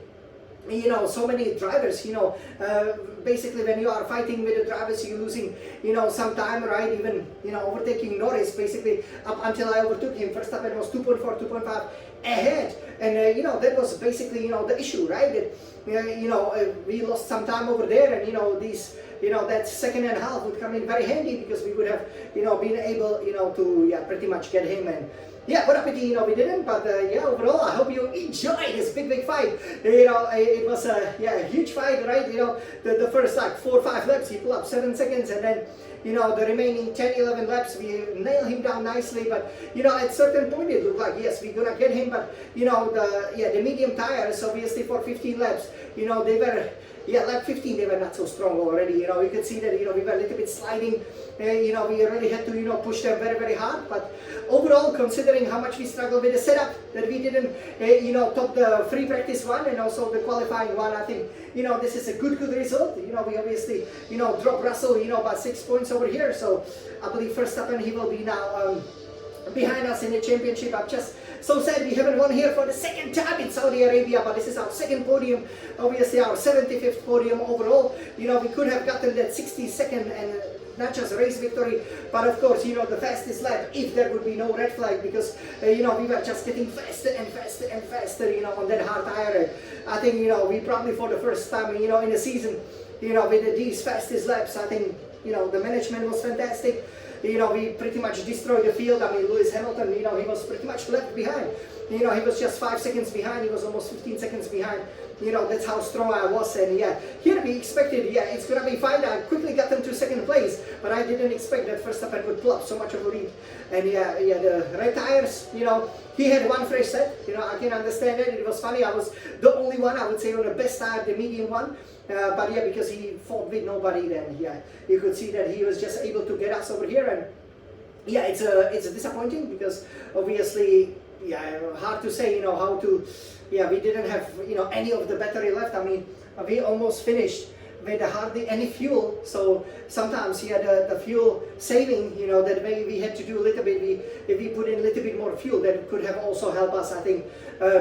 so many drivers. Basically when you are fighting with the drivers, you're losing some time, right? Even overtaking Norris, basically up until I overtook him. Verstappen was 2.4, 2.5 ahead, and that was basically the issue, right? That we lost some time over there, and these that second and a half would come in very handy, because we would have been able to pretty much get him. And what a pity, we didn't, but overall, I hope you enjoyed this big fight. It was a huge fight, right? The first 4 or 5 laps, he pulled up 7 seconds, and then the remaining 10, 11 laps, we nailed him down nicely. But at certain point, it looked like, yes, we're gonna get him, but the medium tires, obviously for 15 laps, they were yeah, lap 15 they were not so strong already. You know, you could see that, you know, we were a little bit sliding. You know, we really had to, you know, push them very, very hard. But overall, considering how much we struggled with the setup, that we didn't, you know, top the free practice one and also the qualifying one, I think, you know, this is a good result. You know, we obviously, you know, dropped Russell, you know, about 6 points over here. So I believe Verstappen, he will be now behind us in the championship. I'm just so sad we haven't won here for the second time in Saudi Arabia, but this is our second podium, obviously our 75th podium overall. You know, we could have gotten that 62nd and not just race victory, but of course, you know, the fastest lap if there would be no red flag, because you know, we were just getting faster and faster and faster, you know, on that hard tire. I think, you know, we probably for the first time, you know, in the season, you know, with these fastest laps, I think, you know, the management was fantastic. You know, we pretty much destroyed the field. I mean, Lewis Hamilton, you know, he was pretty much left behind. You know, he was just 5 seconds behind. He was almost 15 seconds behind. You know, that's how strong I was. And yeah, here we expected, yeah, it's gonna be fine. I quickly got them to second place, but I didn't expect that Verstappen would pull up so much of a lead. And yeah, the red tires, you know, he had one fresh set. You know, I can understand it. It was funny. I was the only one, I would say, on the best tire, the medium one. But yeah, because he fought with nobody, then yeah, you could see that he was just able to get us over here. And yeah, it's a disappointing, because obviously, yeah, hard to say, you know, how to, yeah, we didn't have, you know, any of the battery left. I mean, we almost finished with hardly any fuel. So sometimes, yeah, the fuel saving, you know, that way we had to do a little bit. If we put in a little bit more fuel, that could have also helped us, I think,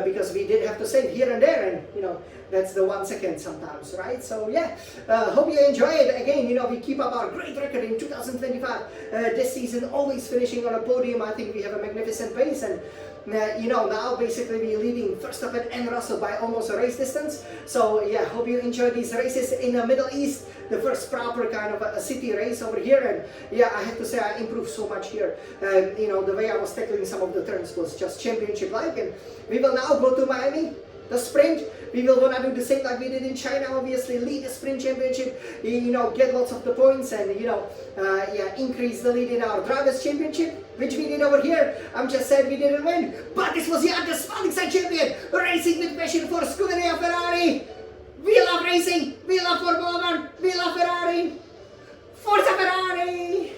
because we did have to save here and there, and you know, that's the 1 second sometimes, right? So yeah, hope you enjoy it. Again, you know, we keep up our great record in 2025 this season, always finishing on a podium. I think we have a magnificent pace, and you know, now basically we're leading Verstappen and Russell by almost a race distance. So yeah, hope you enjoy these races in the Middle East, the first proper kind of a city race over here. And yeah, I have to say I improved so much here. You know, the way I was tackling some of the turns was just championship-like. And we will now go to Miami, the sprint. We will want to do the same like we did in China, obviously lead the sprint championship, you know, get lots of the points, and you know, yeah, increase the lead in our drivers championship, which we did over here. I'm just sad we didn't win, but this was the undisputed champion, racing with passion for Scuderia Ferrari. We love racing, we love Formula One, we love Ferrari. Forza Ferrari!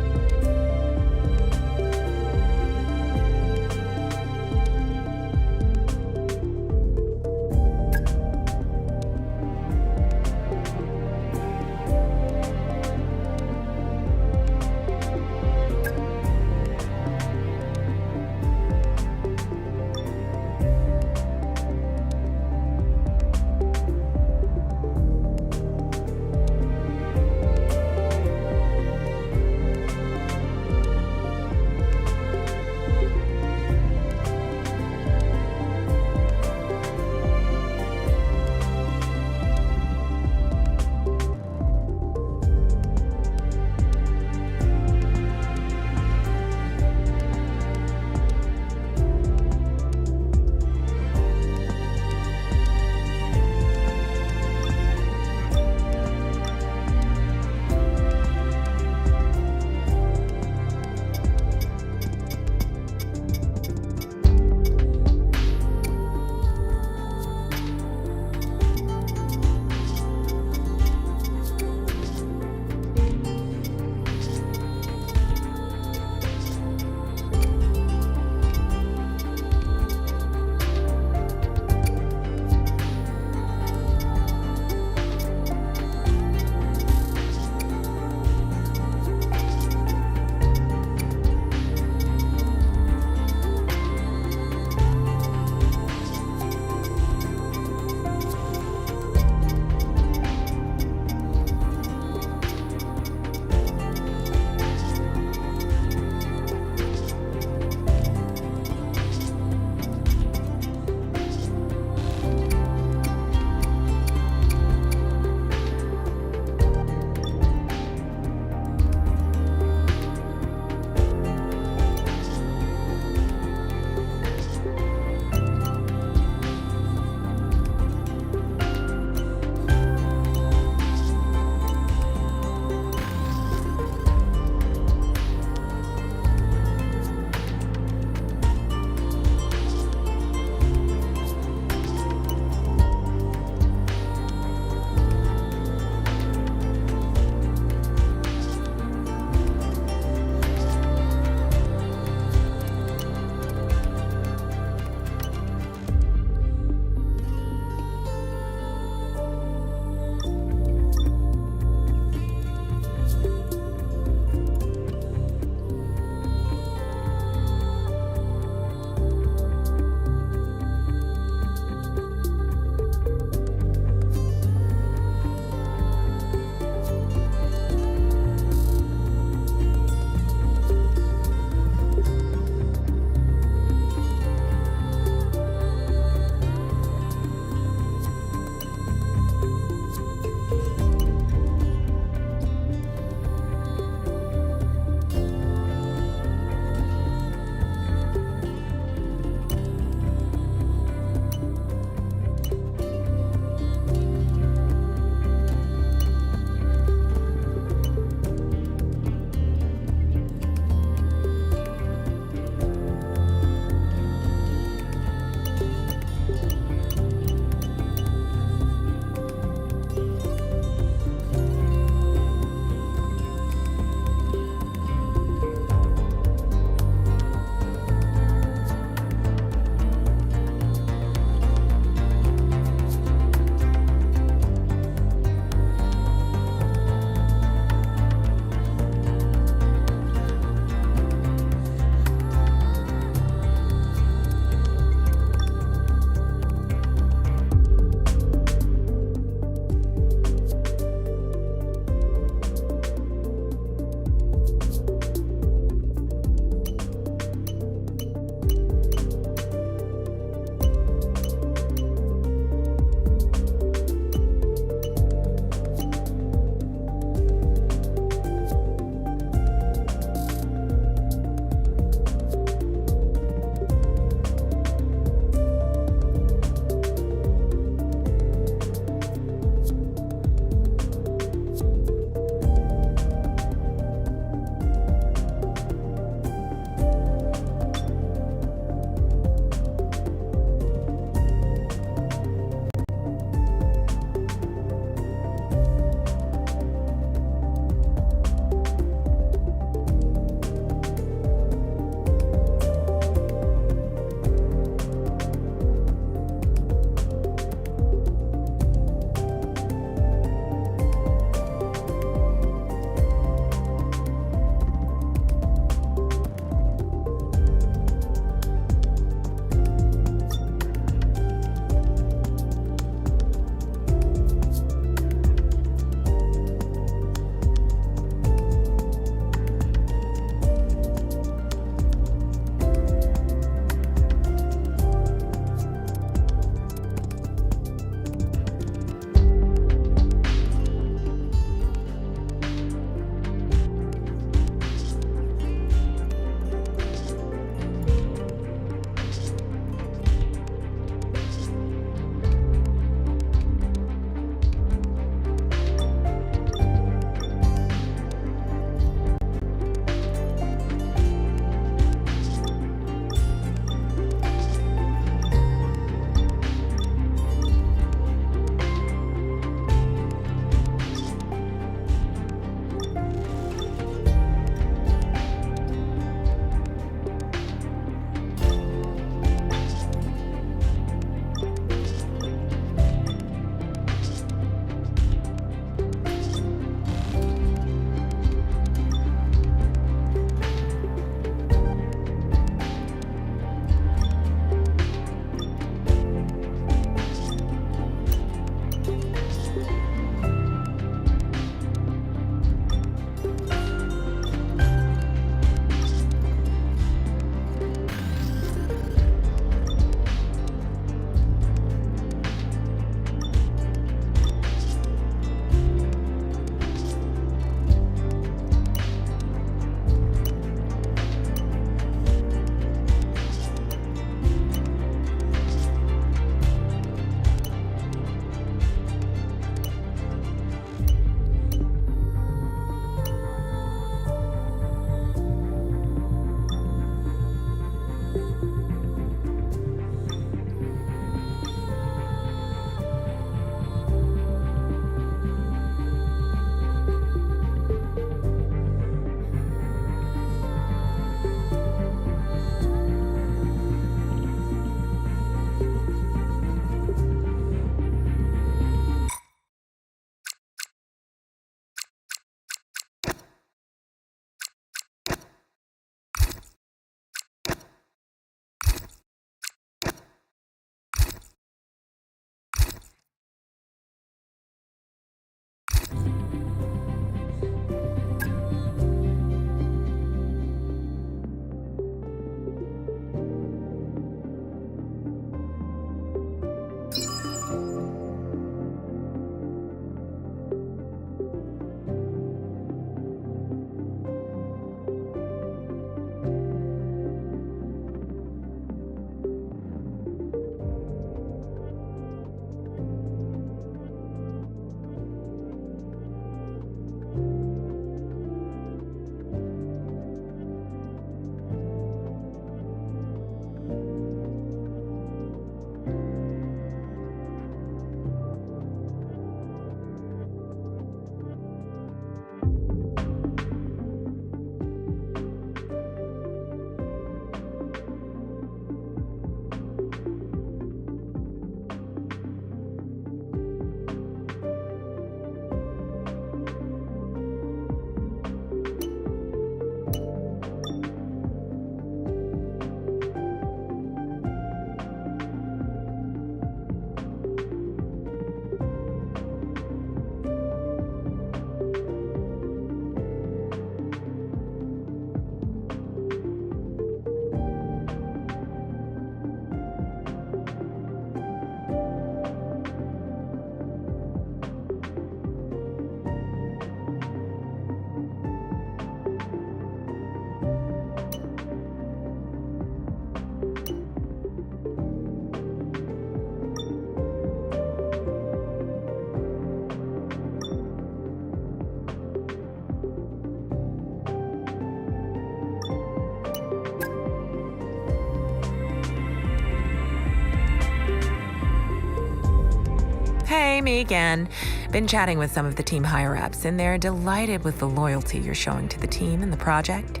me again. Been chatting with some of the team higher-ups, and they're delighted with the loyalty you're showing to the team and the project.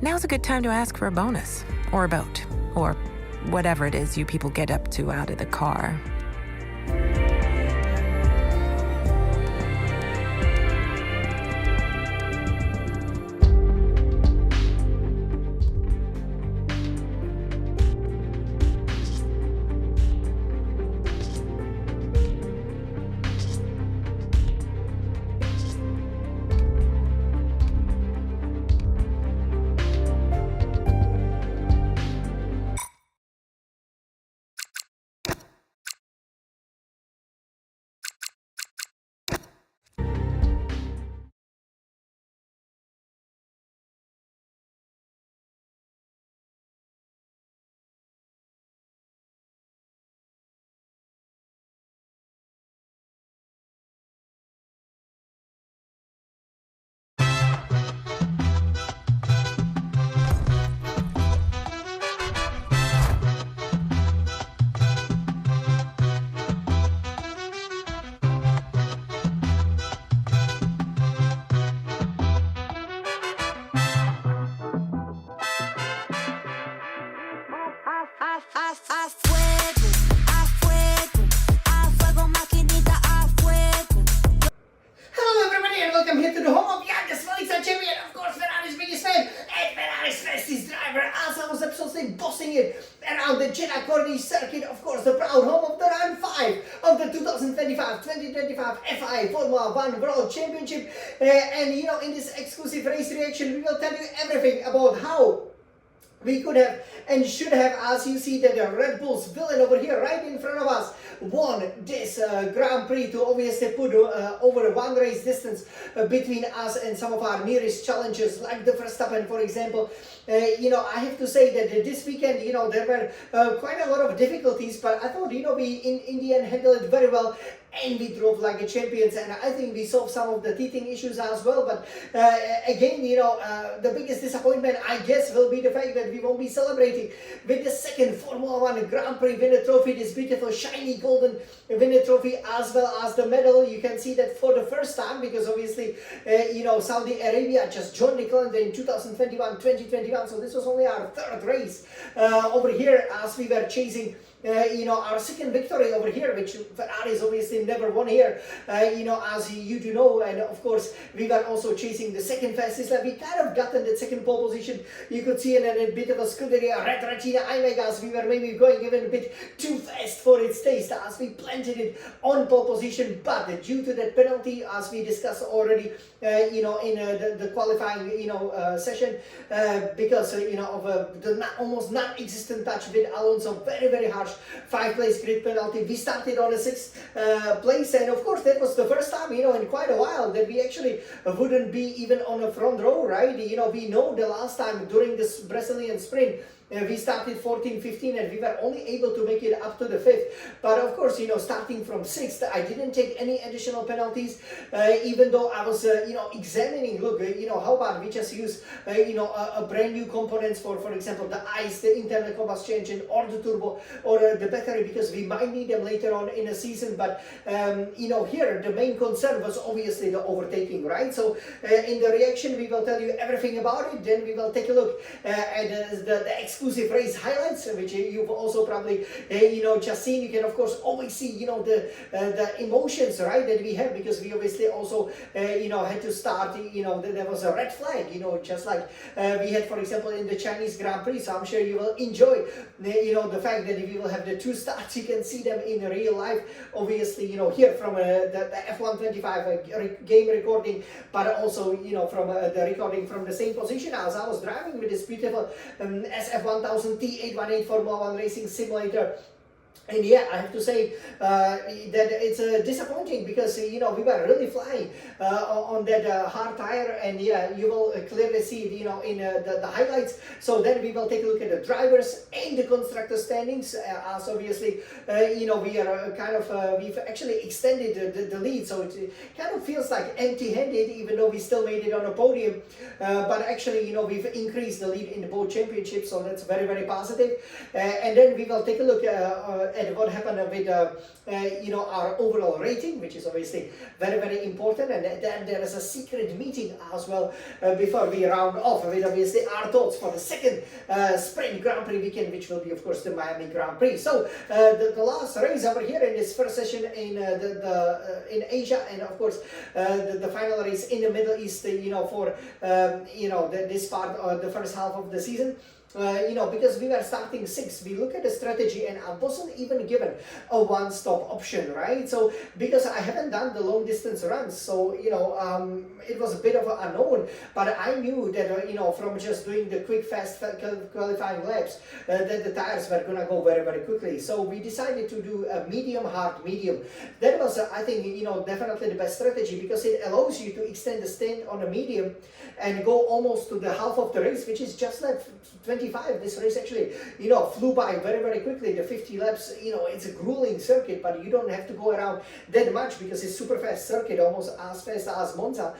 Now's a good time to ask for a bonus, or a boat, or whatever it is you people get up to out of the car. Hello everybody and welcome here to the home of Youngest Felicia Champion, of course Ferrari's biggest fan and Ferrari's fastest driver, as I was absolutely bossing it around the Jeddah Corniche circuit, of course the proud home of the round 5 of the 2025 FIA Formula 1 World Championship. And you know, in this exclusive race reaction we will tell you everything about how we could have and should have, as you see that the Red Bull's villain over here right in front of us won this Grand Prix to obviously put over one race distance between us and some of our nearest challengers like the Verstappen, for example. You know, I have to say that this weekend, you know, there were quite a lot of difficulties, but I thought, you know, we in the end handled it very well and we drove like a champions, and I think we solved some of the teething issues as well. But again, you know, the biggest disappointment, I guess, will be the fact that we won't be celebrating with the second Formula 1 Grand Prix winner trophy, this beautiful shiny golden winner trophy, as well as the medal. You can see that for the first time, because obviously, you know, Saudi Arabia just joined the calendar in 2021, so this was only our third race over here as we were chasing you know, our second victory over here, which Ferrari's obviously never won here, you know, as you do know. And of course we were also chasing the second fastest lap. We kind of gotten that second pole position. You could see in a bit of a Scuderia Red Regina Imegas, we were maybe going even a bit too fast for its taste as we planted it on pole position, but due to that penalty, as we discussed already, you know, in the qualifying, you know, session, because you know of the almost non-existent touch with Alonso, very harsh 5-place grid penalty. We started on a 6th place, and of course that was the first time, you know, in quite a while that we actually wouldn't be even on a front row, right? You know, we know the last time during this Brazilian sprint we started 14, 15, and we were only able to make it up to the 5th. But of course, you know, starting from 6th, I didn't take any additional penalties, even though I was, you know, examining, look, you know, how about we just use, you know, a brand new components for example, the ICE, the internal combustion engine, or the turbo, or the battery, because we might need them later on in a season. But, you know, here, the main concern was obviously the overtaking, right? So, in the reaction, we will tell you everything about it. Then we will take a look at the exclusive race highlights, which you've also probably you know, just seen. You can of course always see, you know, the emotions, right, that we have, because we obviously also you know, had to start, you know, there was a red flag, you know, just like we had, for example, in the Chinese Grand Prix. So I'm sure you will enjoy you know, the fact that we will have the 2 starts. You can see them in real life, obviously, you know, here from the F125 game recording, but also, you know, from the recording from the same position as I was driving with this beautiful SF1000 T818 Formula 1 racing simulator. And yeah, I have to say that it's disappointing, because you know, we were really flying on that hard tire, and yeah, you will clearly see it, you know, in the highlights. So then we will take a look at the drivers and the constructor standings, as obviously you know, we are kind of we've actually extended the lead, so it kind of feels like empty-handed, even though we still made it on a podium. But actually, you know, we've increased the lead in both championships, so that's very positive. And then we will take a look at what happened with our overall rating, which is obviously very, very important. And then there is a secret meeting as well before we round off with obviously our thoughts for the second Sprint Grand Prix weekend, which will be of course the Miami Grand Prix. So the last race over here in this first session in in Asia, and of course the final race in the Middle East, for this part of the first half of the season. Because we were starting 6th, we look at the strategy, and I wasn't even given a one-stop option, right? So because I haven't done the long distance runs, so it was a bit of an unknown, but I knew that from just doing the quick fast qualifying laps that the tires were gonna go very, very quickly. So we decided to do a medium, hard, medium. That was I think definitely the best strategy, because it allows you to extend the stint on a medium and go almost to the half of the race, which is just like 25. This race actually flew by very, very quickly. The 50 laps, it's a grueling circuit, but you don't have to go around that much because it's super fast circuit, almost as fast as Monza.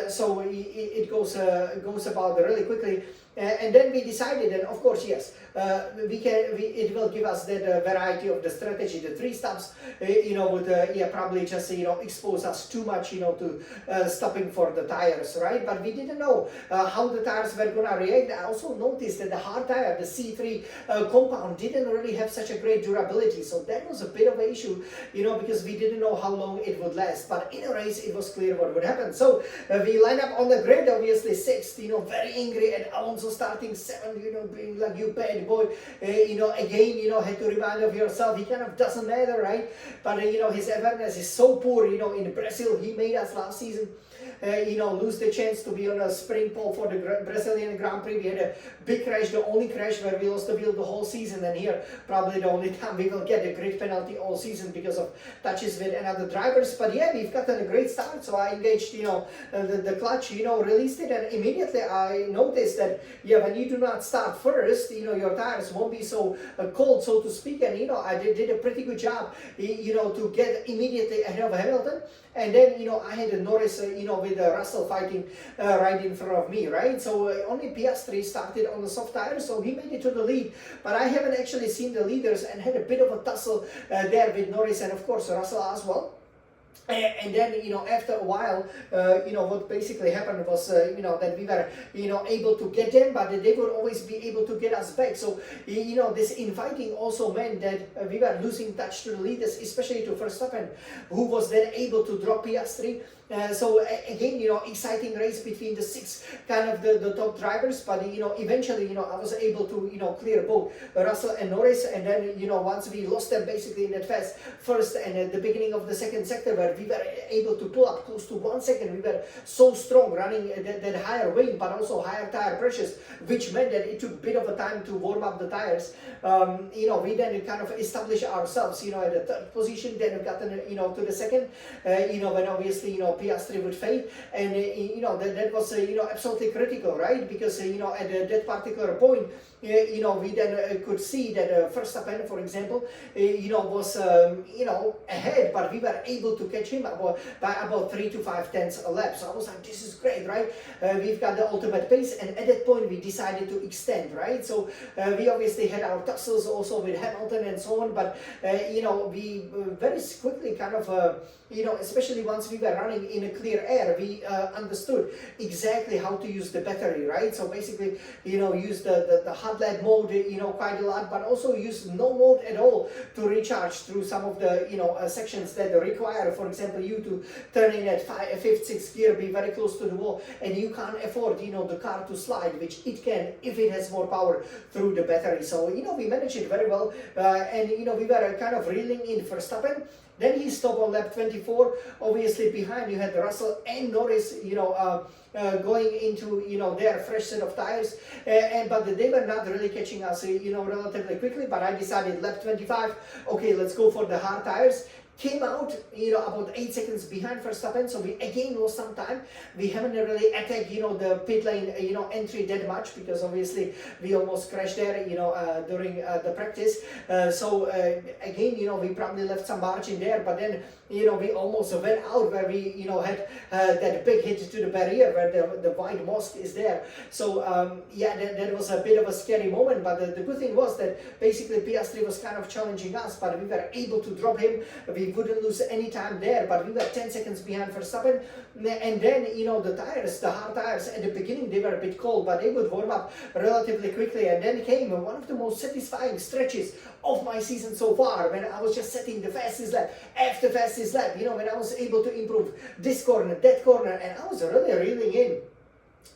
So it goes about really quickly. And then we decided, and of course, yes, it will give us that variety of the strategy. The 3 stops, would probably just expose us too much, to stopping for the tires, right? But we didn't know how the tires were gonna react. I also noticed that the hard tire, the C3 compound, didn't really have such a great durability. So that was a bit of an issue, because we didn't know how long it would last. But in a race, it was clear what would happen. So we line up on the grid, obviously 6th, very angry, and Alonso starting 7th, being like, you bad boy, again, had to remind of yourself, he kind of doesn't matter, right? But his awareness is so poor, in Brazil, he made us last season lose the chance to be on a sprint pole for the Brazilian Grand Prix. We had a big crash, the only crash where we lost the wheel the whole season, and here probably the only time we will get a grid penalty all season because of touches with another drivers. But yeah, we've gotten a great start, so I engaged the clutch, released it, and immediately I noticed that when you do not start first, your tires won't be so cold, so to speak, and I did a pretty good job to get immediately ahead of Hamilton. And then, I had Norris, with Russell fighting right in front of me, right? So only Piastri started on the soft tires, so he made it to the lead. But I haven't actually seen the leaders, and had a bit of a tussle there with Norris and, of course, Russell as well. And then, after a while, what basically happened was, that we were, able to get them, but they would always be able to get us back. So, this infighting also meant that we were losing touch to the leaders, especially to Verstappen, who was then able to drop Piastri. So again, exciting race between the 6 kind of the top drivers, but eventually, I was able to clear both Russell and Norris, and then once we lost them basically in that fast first and at the beginning of the second sector, where we were able to pull up close to 1 second, we were so strong running that higher wing, but also higher tire pressures, which meant that it took a bit of a time to warm up the tires. We then kind of established ourselves, at the 3rd position, then we got to the 2nd, when obviously Piastri would fade, and that was absolutely critical, right? Because at that particular point, we then could see that Verstappen, for example, was ahead, but we were able to catch him by about 3 to 5 tenths a lap. So I was like, this is great, right? We've got the ultimate pace, and at that point we decided to extend, right? So we obviously had our tussles also with Hamilton and so on, but we very quickly kind of especially once we were running in a clear air, we understood exactly how to use the battery, right? So basically, use the hot led mode, quite a lot, but also use no mode at all to recharge through some of the, sections that require, for example, you to turn in at 5th, 6th gear, be very close to the wall, and you can't afford, the car to slide, which it can if it has more power through the battery. So, we managed it very well, and, we were kind of reeling in Verstappen. Then he stopped on lap 24. Obviously behind you had Russell and Norris, going into their fresh set of tires, but they were not really catching us, relatively quickly. But I decided lap 25, okay, let's go for the hard tires. came out, about 8 seconds behind Verstappen, so we again lost some time. We haven't really attacked, the pit lane, entry that much, because obviously we almost crashed there, during the practice. So again, we probably left some margin there, but then, we almost went out where we, had that big hit to the barrier where the white mosque is there. So yeah, that was a bit of a scary moment, but the good thing was that basically Piastri was kind of challenging us, but we were able to drop him. We wouldn't lose any time there, but we were 10 seconds behind Verstappen. And then, the tires, the hard tires, at the beginning they were a bit cold, but they would warm up relatively quickly. And then came one of the most satisfying stretches of my season so far, when I was just setting the fastest lap after fastest lap, when I was able to improve this corner, that corner, and I was really reeling in.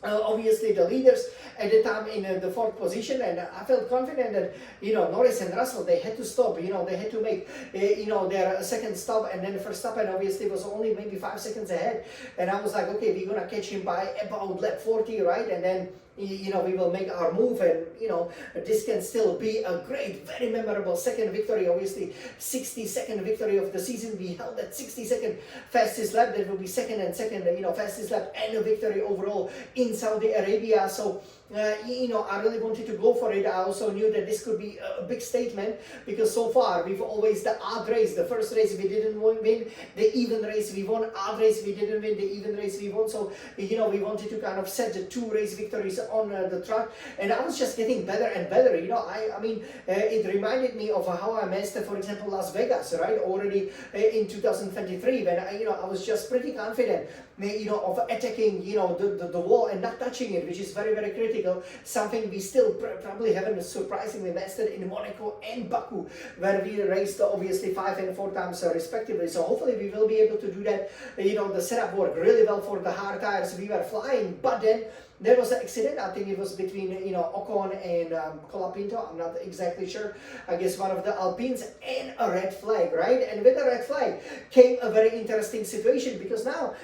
Obviously the leaders at the time in the 4th position, and I felt confident that Norris and Russell, they had to stop, they had to make their second stop, and then Verstappen obviously was only maybe 5 seconds ahead, and I was like, okay, we're gonna catch him by about lap 40, right? And then we will make our move, and this can still be a great, very memorable second victory. Obviously 62nd victory of the season. We held that 62nd fastest lap. That will be second fastest lap and a victory overall in Saudi Arabia. So I really wanted to go for it. I also knew that this could be a big statement, because so far we've always the odd race. The first race we didn't win, the even race we won, odd race we didn't win, the even race we won. So we wanted to kind of set the 2 race victories on the track, and I was just getting better and better. I mean, it reminded me of how I mastered, for example, Las Vegas, right? Already in 2023, when I was just pretty confident, of attacking, the wall and not touching it, which is very, very critical. Something we still probably haven't surprisingly mastered in Monaco and Baku, where we raced obviously 5 and 4 times respectively. So hopefully we will be able to do that. The setup worked really well for the hard tires. We were flying, but then there was an accident. I think it was between Ocon and Colapinto. I'm not exactly sure. I guess one of the Alpines, and a red flag, right? And with the red flag came a very interesting situation, because now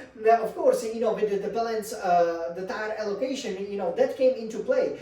of course, with the balance, the tire allocation, that came into play.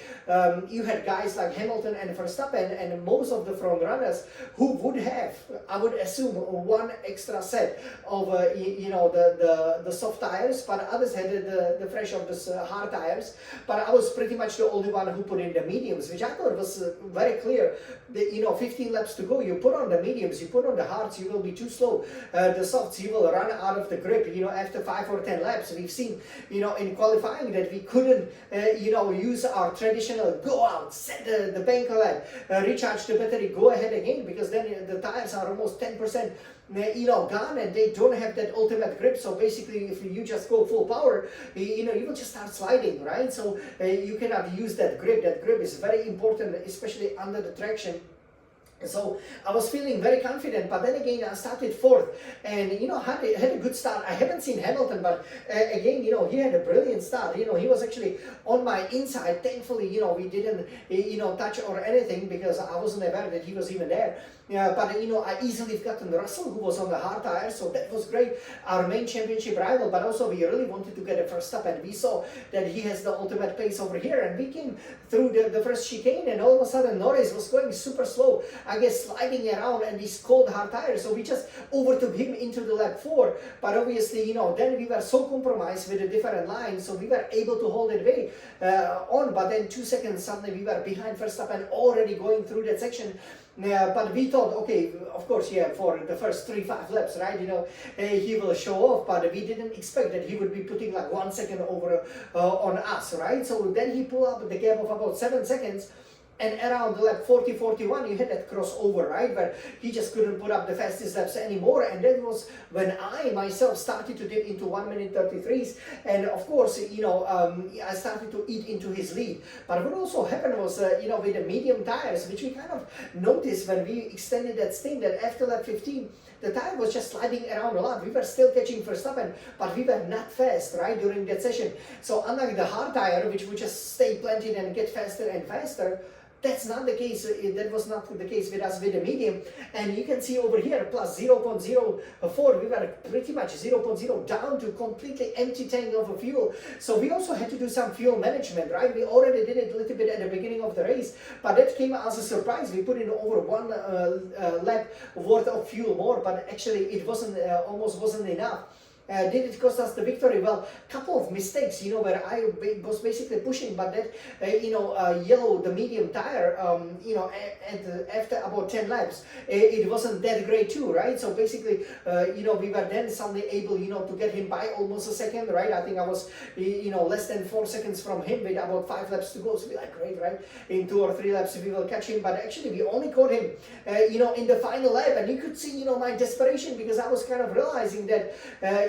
You had guys like Hamilton and Verstappen and most of the front runners who would have, I would assume, 1 extra set of the soft tires, but others had the fresh of the hard tires. But I was pretty much the only one who put in the mediums, which I thought was very clear. 15 laps to go, you put on the mediums, you put on the hards, you will be too slow. The softs, you will run out of the grip, after 5 or 10 laps. We've seen, in qualifying that we couldn't, use our traditional go out, set the bank lap, recharge the battery, go ahead again, because then the tires are almost 10% gone, and they don't have that ultimate grip. So basically, if you just go full power, you will just start sliding, right? So you cannot use that grip. That grip is very important, especially under the traction. So I was feeling very confident, but then again I started 4th, and had a good start. I haven't seen Hamilton, but again, he had a brilliant start. He was actually on my inside. Thankfully, we didn't touch or anything, because I wasn't aware that he was even there. But I easily gotten Russell, who was on the hard tires, so that was great. Our main championship rival, but also we really wanted to get a first stop, and we saw that he has the ultimate pace over here, and we came through the first chicane, and all of a sudden Norris was going super slow, I guess sliding around, and these cold hard tires, so we just overtook him into the lap 4. But obviously, then we were so compromised with a different line, so we were able to hold it way on, but then 2 seconds suddenly we were behind Verstappen, already going through that section. But we thought, okay, of course, for the first 3-5 laps, right, he will show off, but we didn't expect that he would be putting like 1 second over on us, right? So then he pulled up the gap of about 7 seconds, and around the lap 40-41, you had that crossover, right, where he just couldn't put up the fastest laps anymore, and that was when I myself started to dip into 1 minute 33s, and of course, I started to eat into his lead. But what also happened was, with the medium tires, which we kind of noticed when we extended that stint, that after lap 15, the tire was just sliding around a lot. We were still catching Verstappen, but we were not fast, right, during that session. So unlike the hard tire, which would just stay planted and get faster and faster, that's not the case. That was not the case with us with the medium. And you can see over here, plus 0.04, we were pretty much 0.0 down to completely empty tank of fuel. So we also had to do some fuel management, right? We already did it a little bit at the beginning of the race, but that came as a surprise. We put in over 1 lap worth of fuel more, but actually it wasn't almost wasn't enough. Did it cost us the victory? Well, couple of mistakes, you know, where I was basically pushing, but that, yellow, the medium tire, after about 10 laps, it wasn't that great too, right? So basically, we were then suddenly able, to get him by almost a second, right? I think I was, less than 4 seconds from him with about 5 laps to go. So we're like, great, right? In 2 or 3 laps, we will catch him. But actually, we only caught him, in the final lap. And you could see, my desperation, because I was kind of realizing that,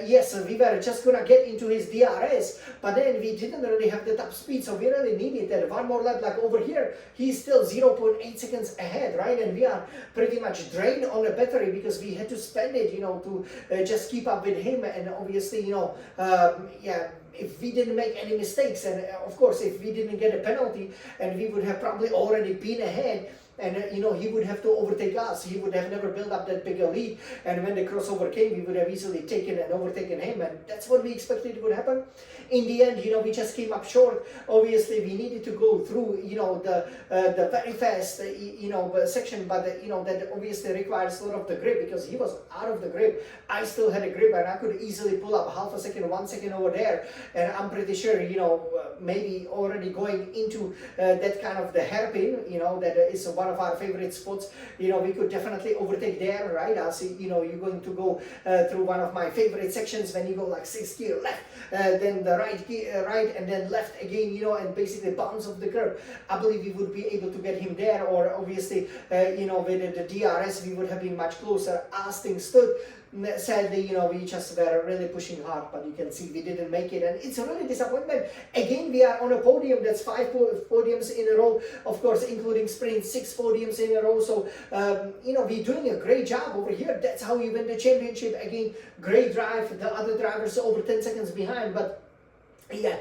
yes, we were just gonna get into his DRS, but then we didn't really have the top speed, so we really needed that one more lap. Like over here, he's still 0.8 seconds ahead, right? And we are pretty much drained on the battery because we had to spend it, to just keep up with him. And obviously, if we didn't make any mistakes, and of course, if we didn't get a penalty, and we would have probably already been ahead. And he would have to overtake us. He would have never built up that bigger lead. And when the crossover came, we would have easily taken and overtaken him. And that's what we expected would happen. In the end, we just came up short. Obviously, we needed to go through, the very fast, section. But that obviously requires a lot of the grip, because he was out of the grip. I still had a grip, and I could easily pull up half a second, 1 second over there. And I'm pretty sure, maybe already going into that kind of the hairpin, that is one of our favorite spots. We could definitely overtake there, right? I see, you're going to go through one of my favorite sections when you go like 6th gear left, then the right, and then left again, and basically bounce off the curb. I believe we would be able to get him there, or obviously, with the DRS, we would have been much closer as things stood. Sadly, we just were really pushing hard, but you can see we didn't make it, and it's a really disappointment. Again, we are on a podium. That's 5 podiums in a row, of course, including sprint, 6 podiums in a row. So, we're doing a great job over here. That's how we win the championship. Again, great drive. The other drivers over 10 seconds behind, but yeah,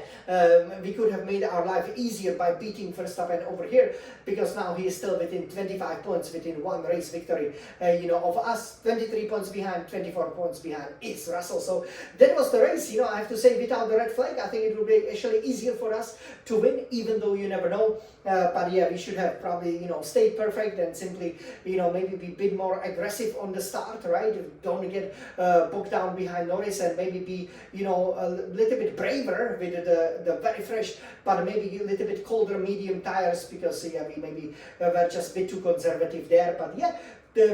we could have made our life easier by beating Verstappen over here, because now he is still within 25 points within 1 race victory, of us. 23 points behind, 24 points behind is Russell. So that was the race. I have to say, without the red flag, I think it would be actually easier for us to win, even though you never know. But yeah, we should have probably, stayed perfect and simply, maybe be a bit more aggressive on the start, right? Don't get bogged down behind Norris, and maybe be, a little bit braver with the very fresh, but maybe a little bit colder medium tires, because we maybe were just a bit too conservative there. But yeah,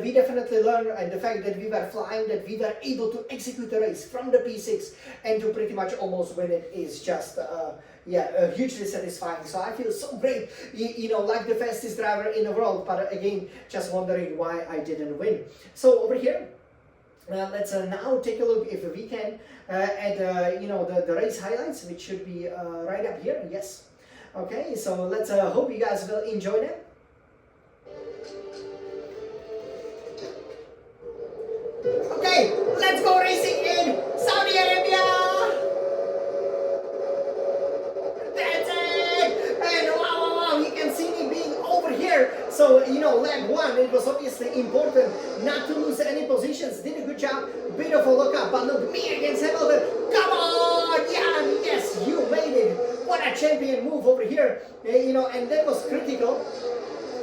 we definitely learned, and the fact that we were flying, that we were able to execute the race from the P6 and to pretty much almost win it is just hugely satisfying. So I feel so great, like the fastest driver in the world, but again, just wondering why I didn't win. So over here, let's now take a look, if we can, at the race highlights, which should be right up here. Yes. Okay, so let's hope you guys will enjoy them. Okay, let's go racing in Saudi Arabia. That's it. And wow, you can see me being over here. So, lap 1, it was obviously important not to lose any positions. Did a good job, bit of a lockup, but look, me against Hamilton. Come on, Jan, yes, you made it. What a champion move over here, and that was critical.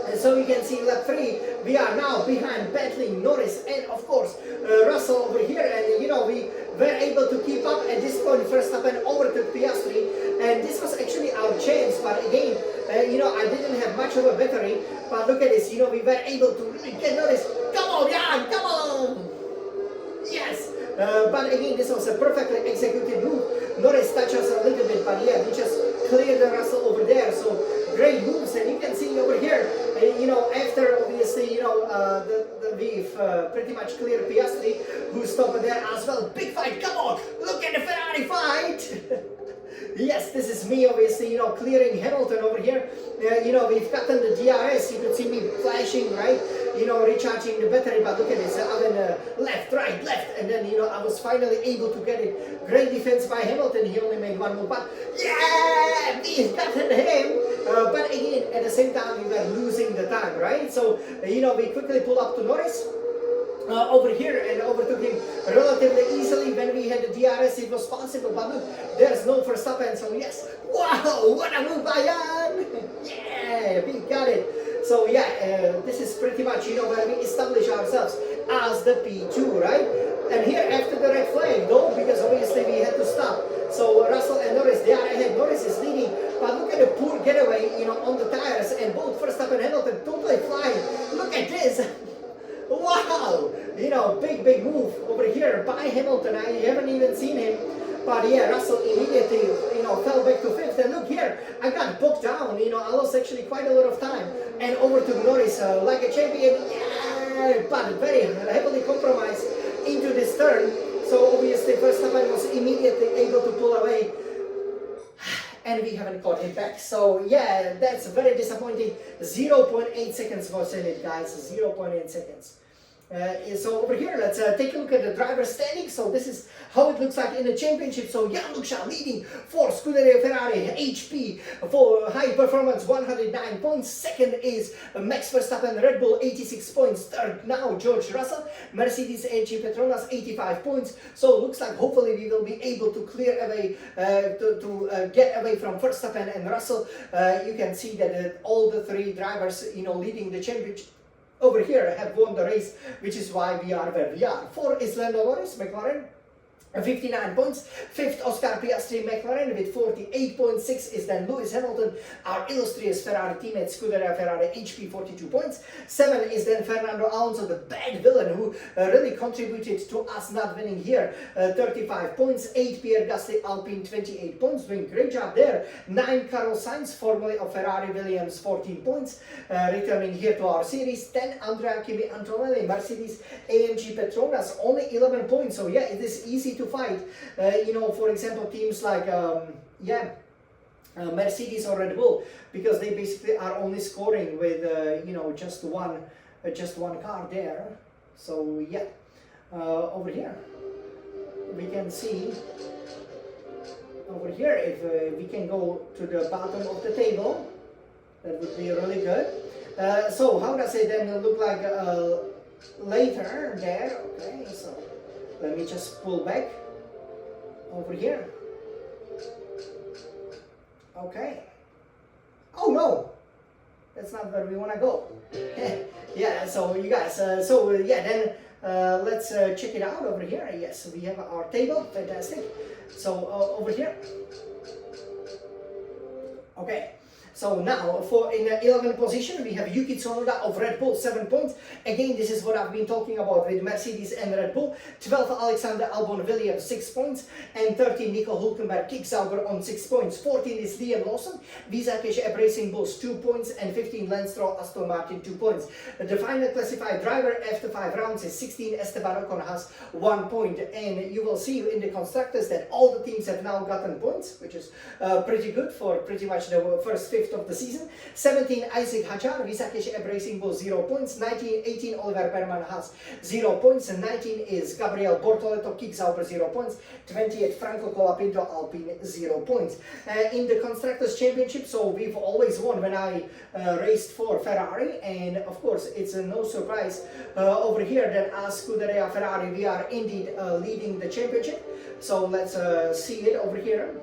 And so you can see lap 3, we are now behind battling Norris and of course Russell over here, and we were able to keep up at this point. Verstappen overtook Piastri, and this was actually our chance, but again, I didn't have much of a battery, but look at this, we were able to really get Norris. Come on, Jan, come on! Yes! But again, this was a perfectly executed move. Norris touched us a little bit, but yeah, we just cleared the Russell over there, so great moves. And you can see over here, after obviously, we've pretty much cleared Piastri, who stopped there as well. Big fight, come on, look at the Ferrari fight! Yes, this is me, obviously, clearing Hamilton over here. We've gotten the DRS, you could see me flashing, right? Recharging the battery, but look at this, I went left, right, left, and then, I was finally able to get it. Great defense by Hamilton, he only made 1 move, but yeah, we've gotten him. But again, at the same time, time we were losing the time, right? So, you know, we quickly pull up to Norris. Over here and overtook him relatively easily. When we had the DRS, it was possible, but look, there's no Verstappen, so yes, wow, what a move by Jan! Yeah, we got it. So yeah, this is pretty much, you know, where we establish ourselves as the P2, right? And here after the red flag though, because obviously we had to stop. So Russell and Norris, they are ahead. Norris is leading, but look at the poor getaway, you know, on the tires, and both Verstappen and Hamilton totally flying. Look at this. Wow, you know, big move over here by Hamilton. I haven't even seen him, but yeah, Russell immediately, you know, fell back to 5th. And look here, I got bogged down, you know, I lost actually quite a lot of time, and over to Norris like a champion. Yeah, but very heavily compromised into this turn. So obviously Verstappen was immediately able to pull away, and we haven't caught him back. So yeah, that's very disappointing. 0.8 seconds was in it, guys. 0.8 seconds. So over here, let's take a look at the driver's standing. So this is how it looks like in the championship. So Jan Luksha leading for Scuderia Ferrari, HP for high performance, 109 points. Second is Max Verstappen, Red Bull, 86 points. Third now George Russell, Mercedes AMG Petronas, 85 points. So looks like hopefully we will be able to clear away, to get away from Verstappen and Russell. You can see that all the three drivers, you know, leading the championship over here have won the race, which is why we are where we are. 4 is Lando Norris, McLaren, 59 points. 5th, Oscar Piastri, McLaren with 48 points. 6 is then Lewis Hamilton, our illustrious Ferrari teammate, Scuderia Ferrari, HP, 42 points. 7 is then Fernando Alonso, the bad villain who really contributed to us not winning here, 35 points. 8, Pierre Gasly, Alpine, 28 points, doing great job there. 9, Carlos Sainz, formerly of Ferrari, Williams, 14 points, returning here to our series. 10, Andrea Kimi Antonelli, Mercedes AMG Petronas, only 11 points. So yeah, it is easy to fight, you know, for example, teams like Mercedes or Red Bull, because they basically are only scoring with you know, just one car there. So yeah, over here we can see over here if we can go to the bottom of the table, that would be really good. So how does it then look like later there? Okay, so let me just pull back over here. Okay. Oh no, that's not where we want to go. Yeah, so you guys, yeah, then let's check it out over here. Yes, we have our table. Fantastic. So over here. Okay. So now, for in the 11th position, we have Yuki Tsunoda of Red Bull, 7 points. Again, this is what I've been talking about with Mercedes and Red Bull. 12, Alexander Albon Williams, 6 points. And 13, Nico Hülkenberg, Kick Sauber on 6 points. 14 is Liam Lawson, Visakesh Racing Bulls, 2 points. And 15, Lance Stroll, Aston Martin, 2 points. The final classified driver after 5 rounds is 16, Esteban Ocon has 1 point. And you will see in the constructors that all the teams have now gotten points, which is pretty good for pretty much the first 5th of the season. 17, Isaac Hadjar, Visakesh Racing Bulls, 0 points. 19, 18, Oliver Berman has 0 points. And 19 is Gabriel Bortoleto, Kick Sauber, 0 points. 28, Franco Colapinto, Alpine, 0 points. In the Constructors' Championship, so we've always won when I raced for Ferrari, and of course it's no surprise over here that as Scuderia Ferrari we are indeed leading the championship. So let's see it over here,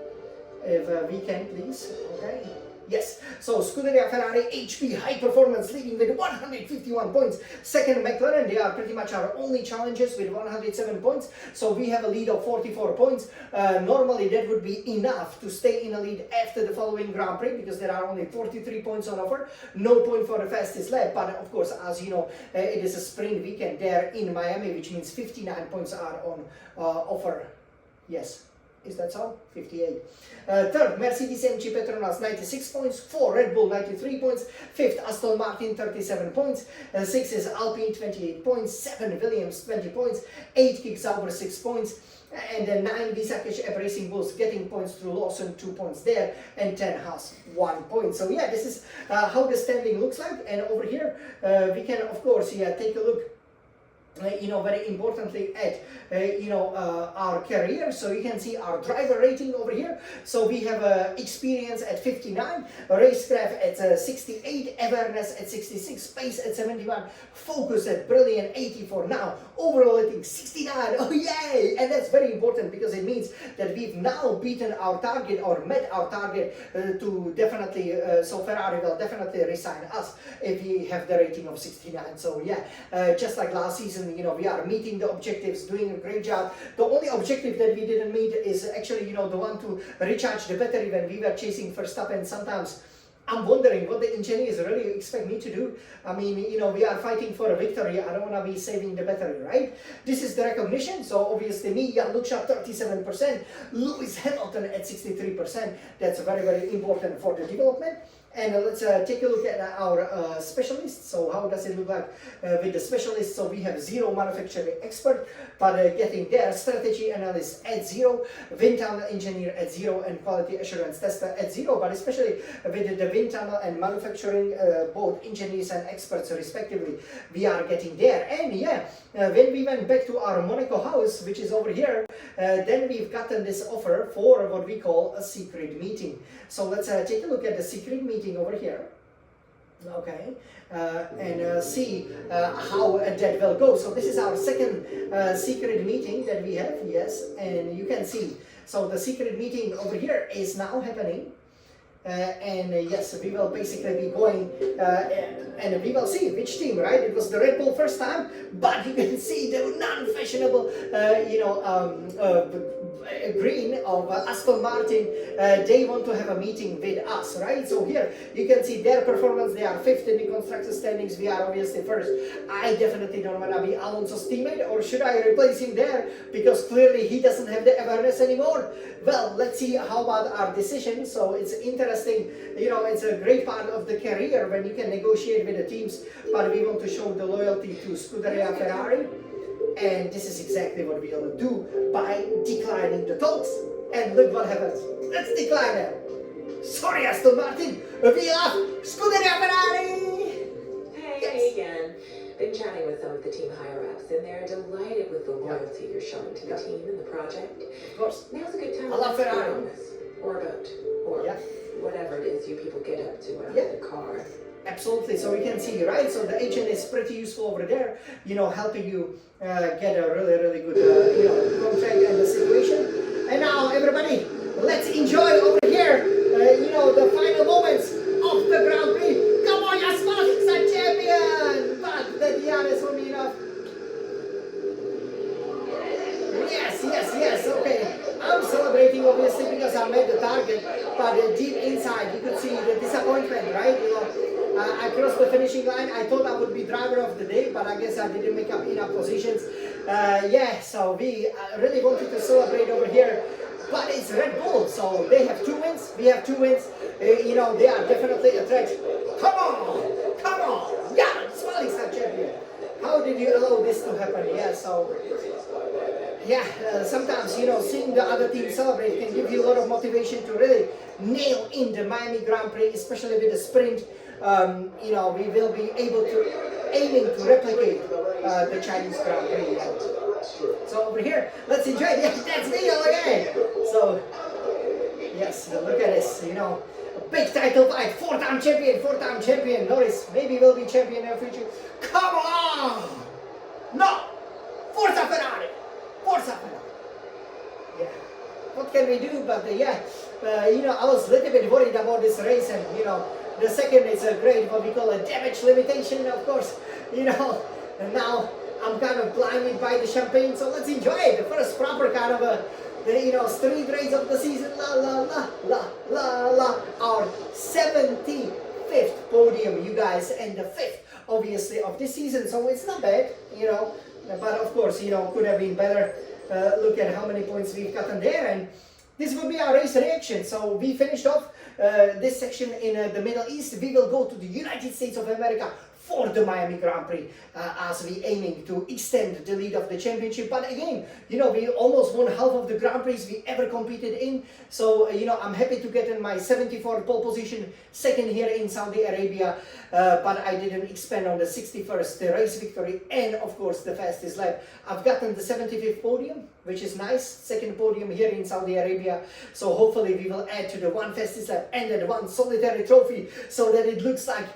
if we can please. Okay. Yes, so Scuderia Ferrari HP High Performance leading with 151 points. Second, McLaren, they are pretty much our only challengers with 107 points. So we have a lead of 44 points. Normally that would be enough to stay in a lead after the following Grand Prix, because there are only 43 points on offer. No point for the fastest lap, but of course, as you know, it is a spring weekend there in Miami, which means 59 points are on offer. Yes. Is that so? 58. Third, Mercedes AMG Petronas, 96 points. 4, Red Bull, 93 points. 5th, Aston Martin, 37 points. 6 is Alpine, 28 points. 7, Williams, 20 points. 8, Kick Sauber, 6 points. And then 9, Visakesh Racing Bulls getting points through Lawson, 2 points there. And 10 has 1 point. So yeah, this is how the standing looks like. And over here, we can, of course, take a look very importantly at our career. So you can see our driver rating over here. So we have experience at 59, racecraft at 68, awareness at 66, pace at 71, focus at brilliant 84. Now overall rating 69. Oh yay! And that's very important because it means that we've now beaten our target or met our target to definitely, so Ferrari will definitely resign us if we have the rating of 69. So yeah, just like last season, we are meeting the objectives, doing a great job. The only objective that we didn't meet is actually, the one to recharge the battery when we were chasing Verstappen. Sometimes I'm wondering what the engineers really expect me to do. I mean, we are fighting for a victory. I don't want to be saving the battery, right? This is the recognition. So obviously me, Jan Luksha, 37%, Lewis Hamilton at 63%. That's very, very important for the development. And let's take a look at our specialists. So how does it look like with the specialists? So we have 0 manufacturing expert, but getting their strategy analyst at 0, wind tunnel engineer at 0, and quality assurance tester at 0. But especially with the wind tunnel and manufacturing, both engineers and experts respectively, we are getting there. And yeah, when we went back to our Monaco house, which is over here, then we've gotten this offer for what we call a secret meeting. So let's take a look at the secret meeting over here. Okay, and see how that will go. So this is our second secret meeting that we have, yes, and you can see. So the secret meeting over here is now happening. Yes, we will basically be going and we will see which team, right? It was the Red Bull first time, but you can see the non-fashionable, green of Aston Martin. They want to have a meeting with us, right? So here you can see their performance. They are 5th in the constructor standings. We are obviously 1st. I definitely don't want to be Alonso's teammate, or should I replace him there? Because clearly he doesn't have the awareness anymore. Well, let's see how about our decision. So it's interesting, it's a great part of the career when you can negotiate with the teams, but we want to show the loyalty to Scuderia Ferrari. And this is exactly what we will do by declining the talks. And look what happens. Let's decline them. Sorry, Aston Martin. We love Scuderia Ferrari. Hey again. Been chatting with some of the team higher-ups, and they're delighted with the loyalty you're showing to the team and the project. Of course. Now's a good time I love to ask for a Ferrari. bonus, or a boat, or whatever it is you people get up to out of the car. Absolutely. So you can see, right? So the agent is pretty useful over there, helping you get a really, really good, contract and the situation. And now, everybody, let's enjoy over here, the final moments of the Grand Prix. Come on, Yasmal, it's a champion! But the Diana's will be enough. Yes, okay. I'm celebrating obviously because I made the target, but deep inside you could see the disappointment, right? I crossed the finishing line. I thought I would be driver of the day, but I guess I didn't make up enough positions. So we really wanted to celebrate over here, but it's Red Bull, so they have 2 wins. We have 2 wins. They are definitely a threat. Come on! Yeah, Smiling Star champion. How did you allow this to happen? Sometimes, seeing the other team celebrate can give you a lot of motivation to really nail in the Miami Grand Prix, especially with the sprint. We will be aiming to replicate the Chinese Grand Prix. So over here, let's enjoy it. That's me all again. So, yes, look at this, a big title fight, 4-time champion. Norris maybe will be champion in the future. Come on! No! Forza Ferrari! Yeah. What can we do? But I was a little bit worried about this race, and the second is a great, what we call a damage limitation, of course, and now I'm kind of blinded by the champagne, so let's enjoy it. The first proper kind of a street race of the season. Our 75th podium, you guys, and the 5th obviously of this season, so it's not bad, but of course, could have been better. Look at how many points we've gotten there, and this will be our race reaction. So we finished off this section in the Middle East. We will go to the United States of America for the Miami Grand Prix as we aiming to extend the lead of the championship. But again, you know, we almost won half of the Grand Prix we ever competed in. So, you know, I'm happy to get in my 74th pole position, second here in Saudi Arabia. But I didn't expand on the 61st race victory and, of course, the fastest lap. I've gotten the 75th podium, which is nice. Second podium here in Saudi Arabia. So hopefully we will add to the one fastest lap and then one solitary trophy so that it looks like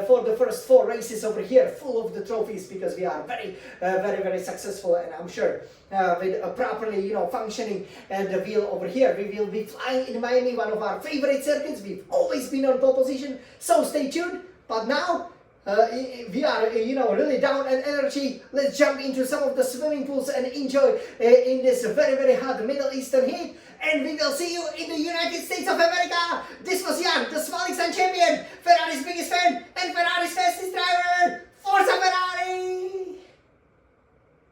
for the first 4 races over here full of the trophies, because we are very successful, and I'm sure with a properly, you know, functioning the wheel over here, we will be flying in Miami, one of our favorite circuits. We've always been on pole position, so stay tuned. But now we are, you know, really down on energy. Let's jump into some of the swimming pools and enjoy in this very hot Middle Eastern heat. And we will see you in the United States of America. This was Jan, the Small Champion, Ferrari's biggest fan and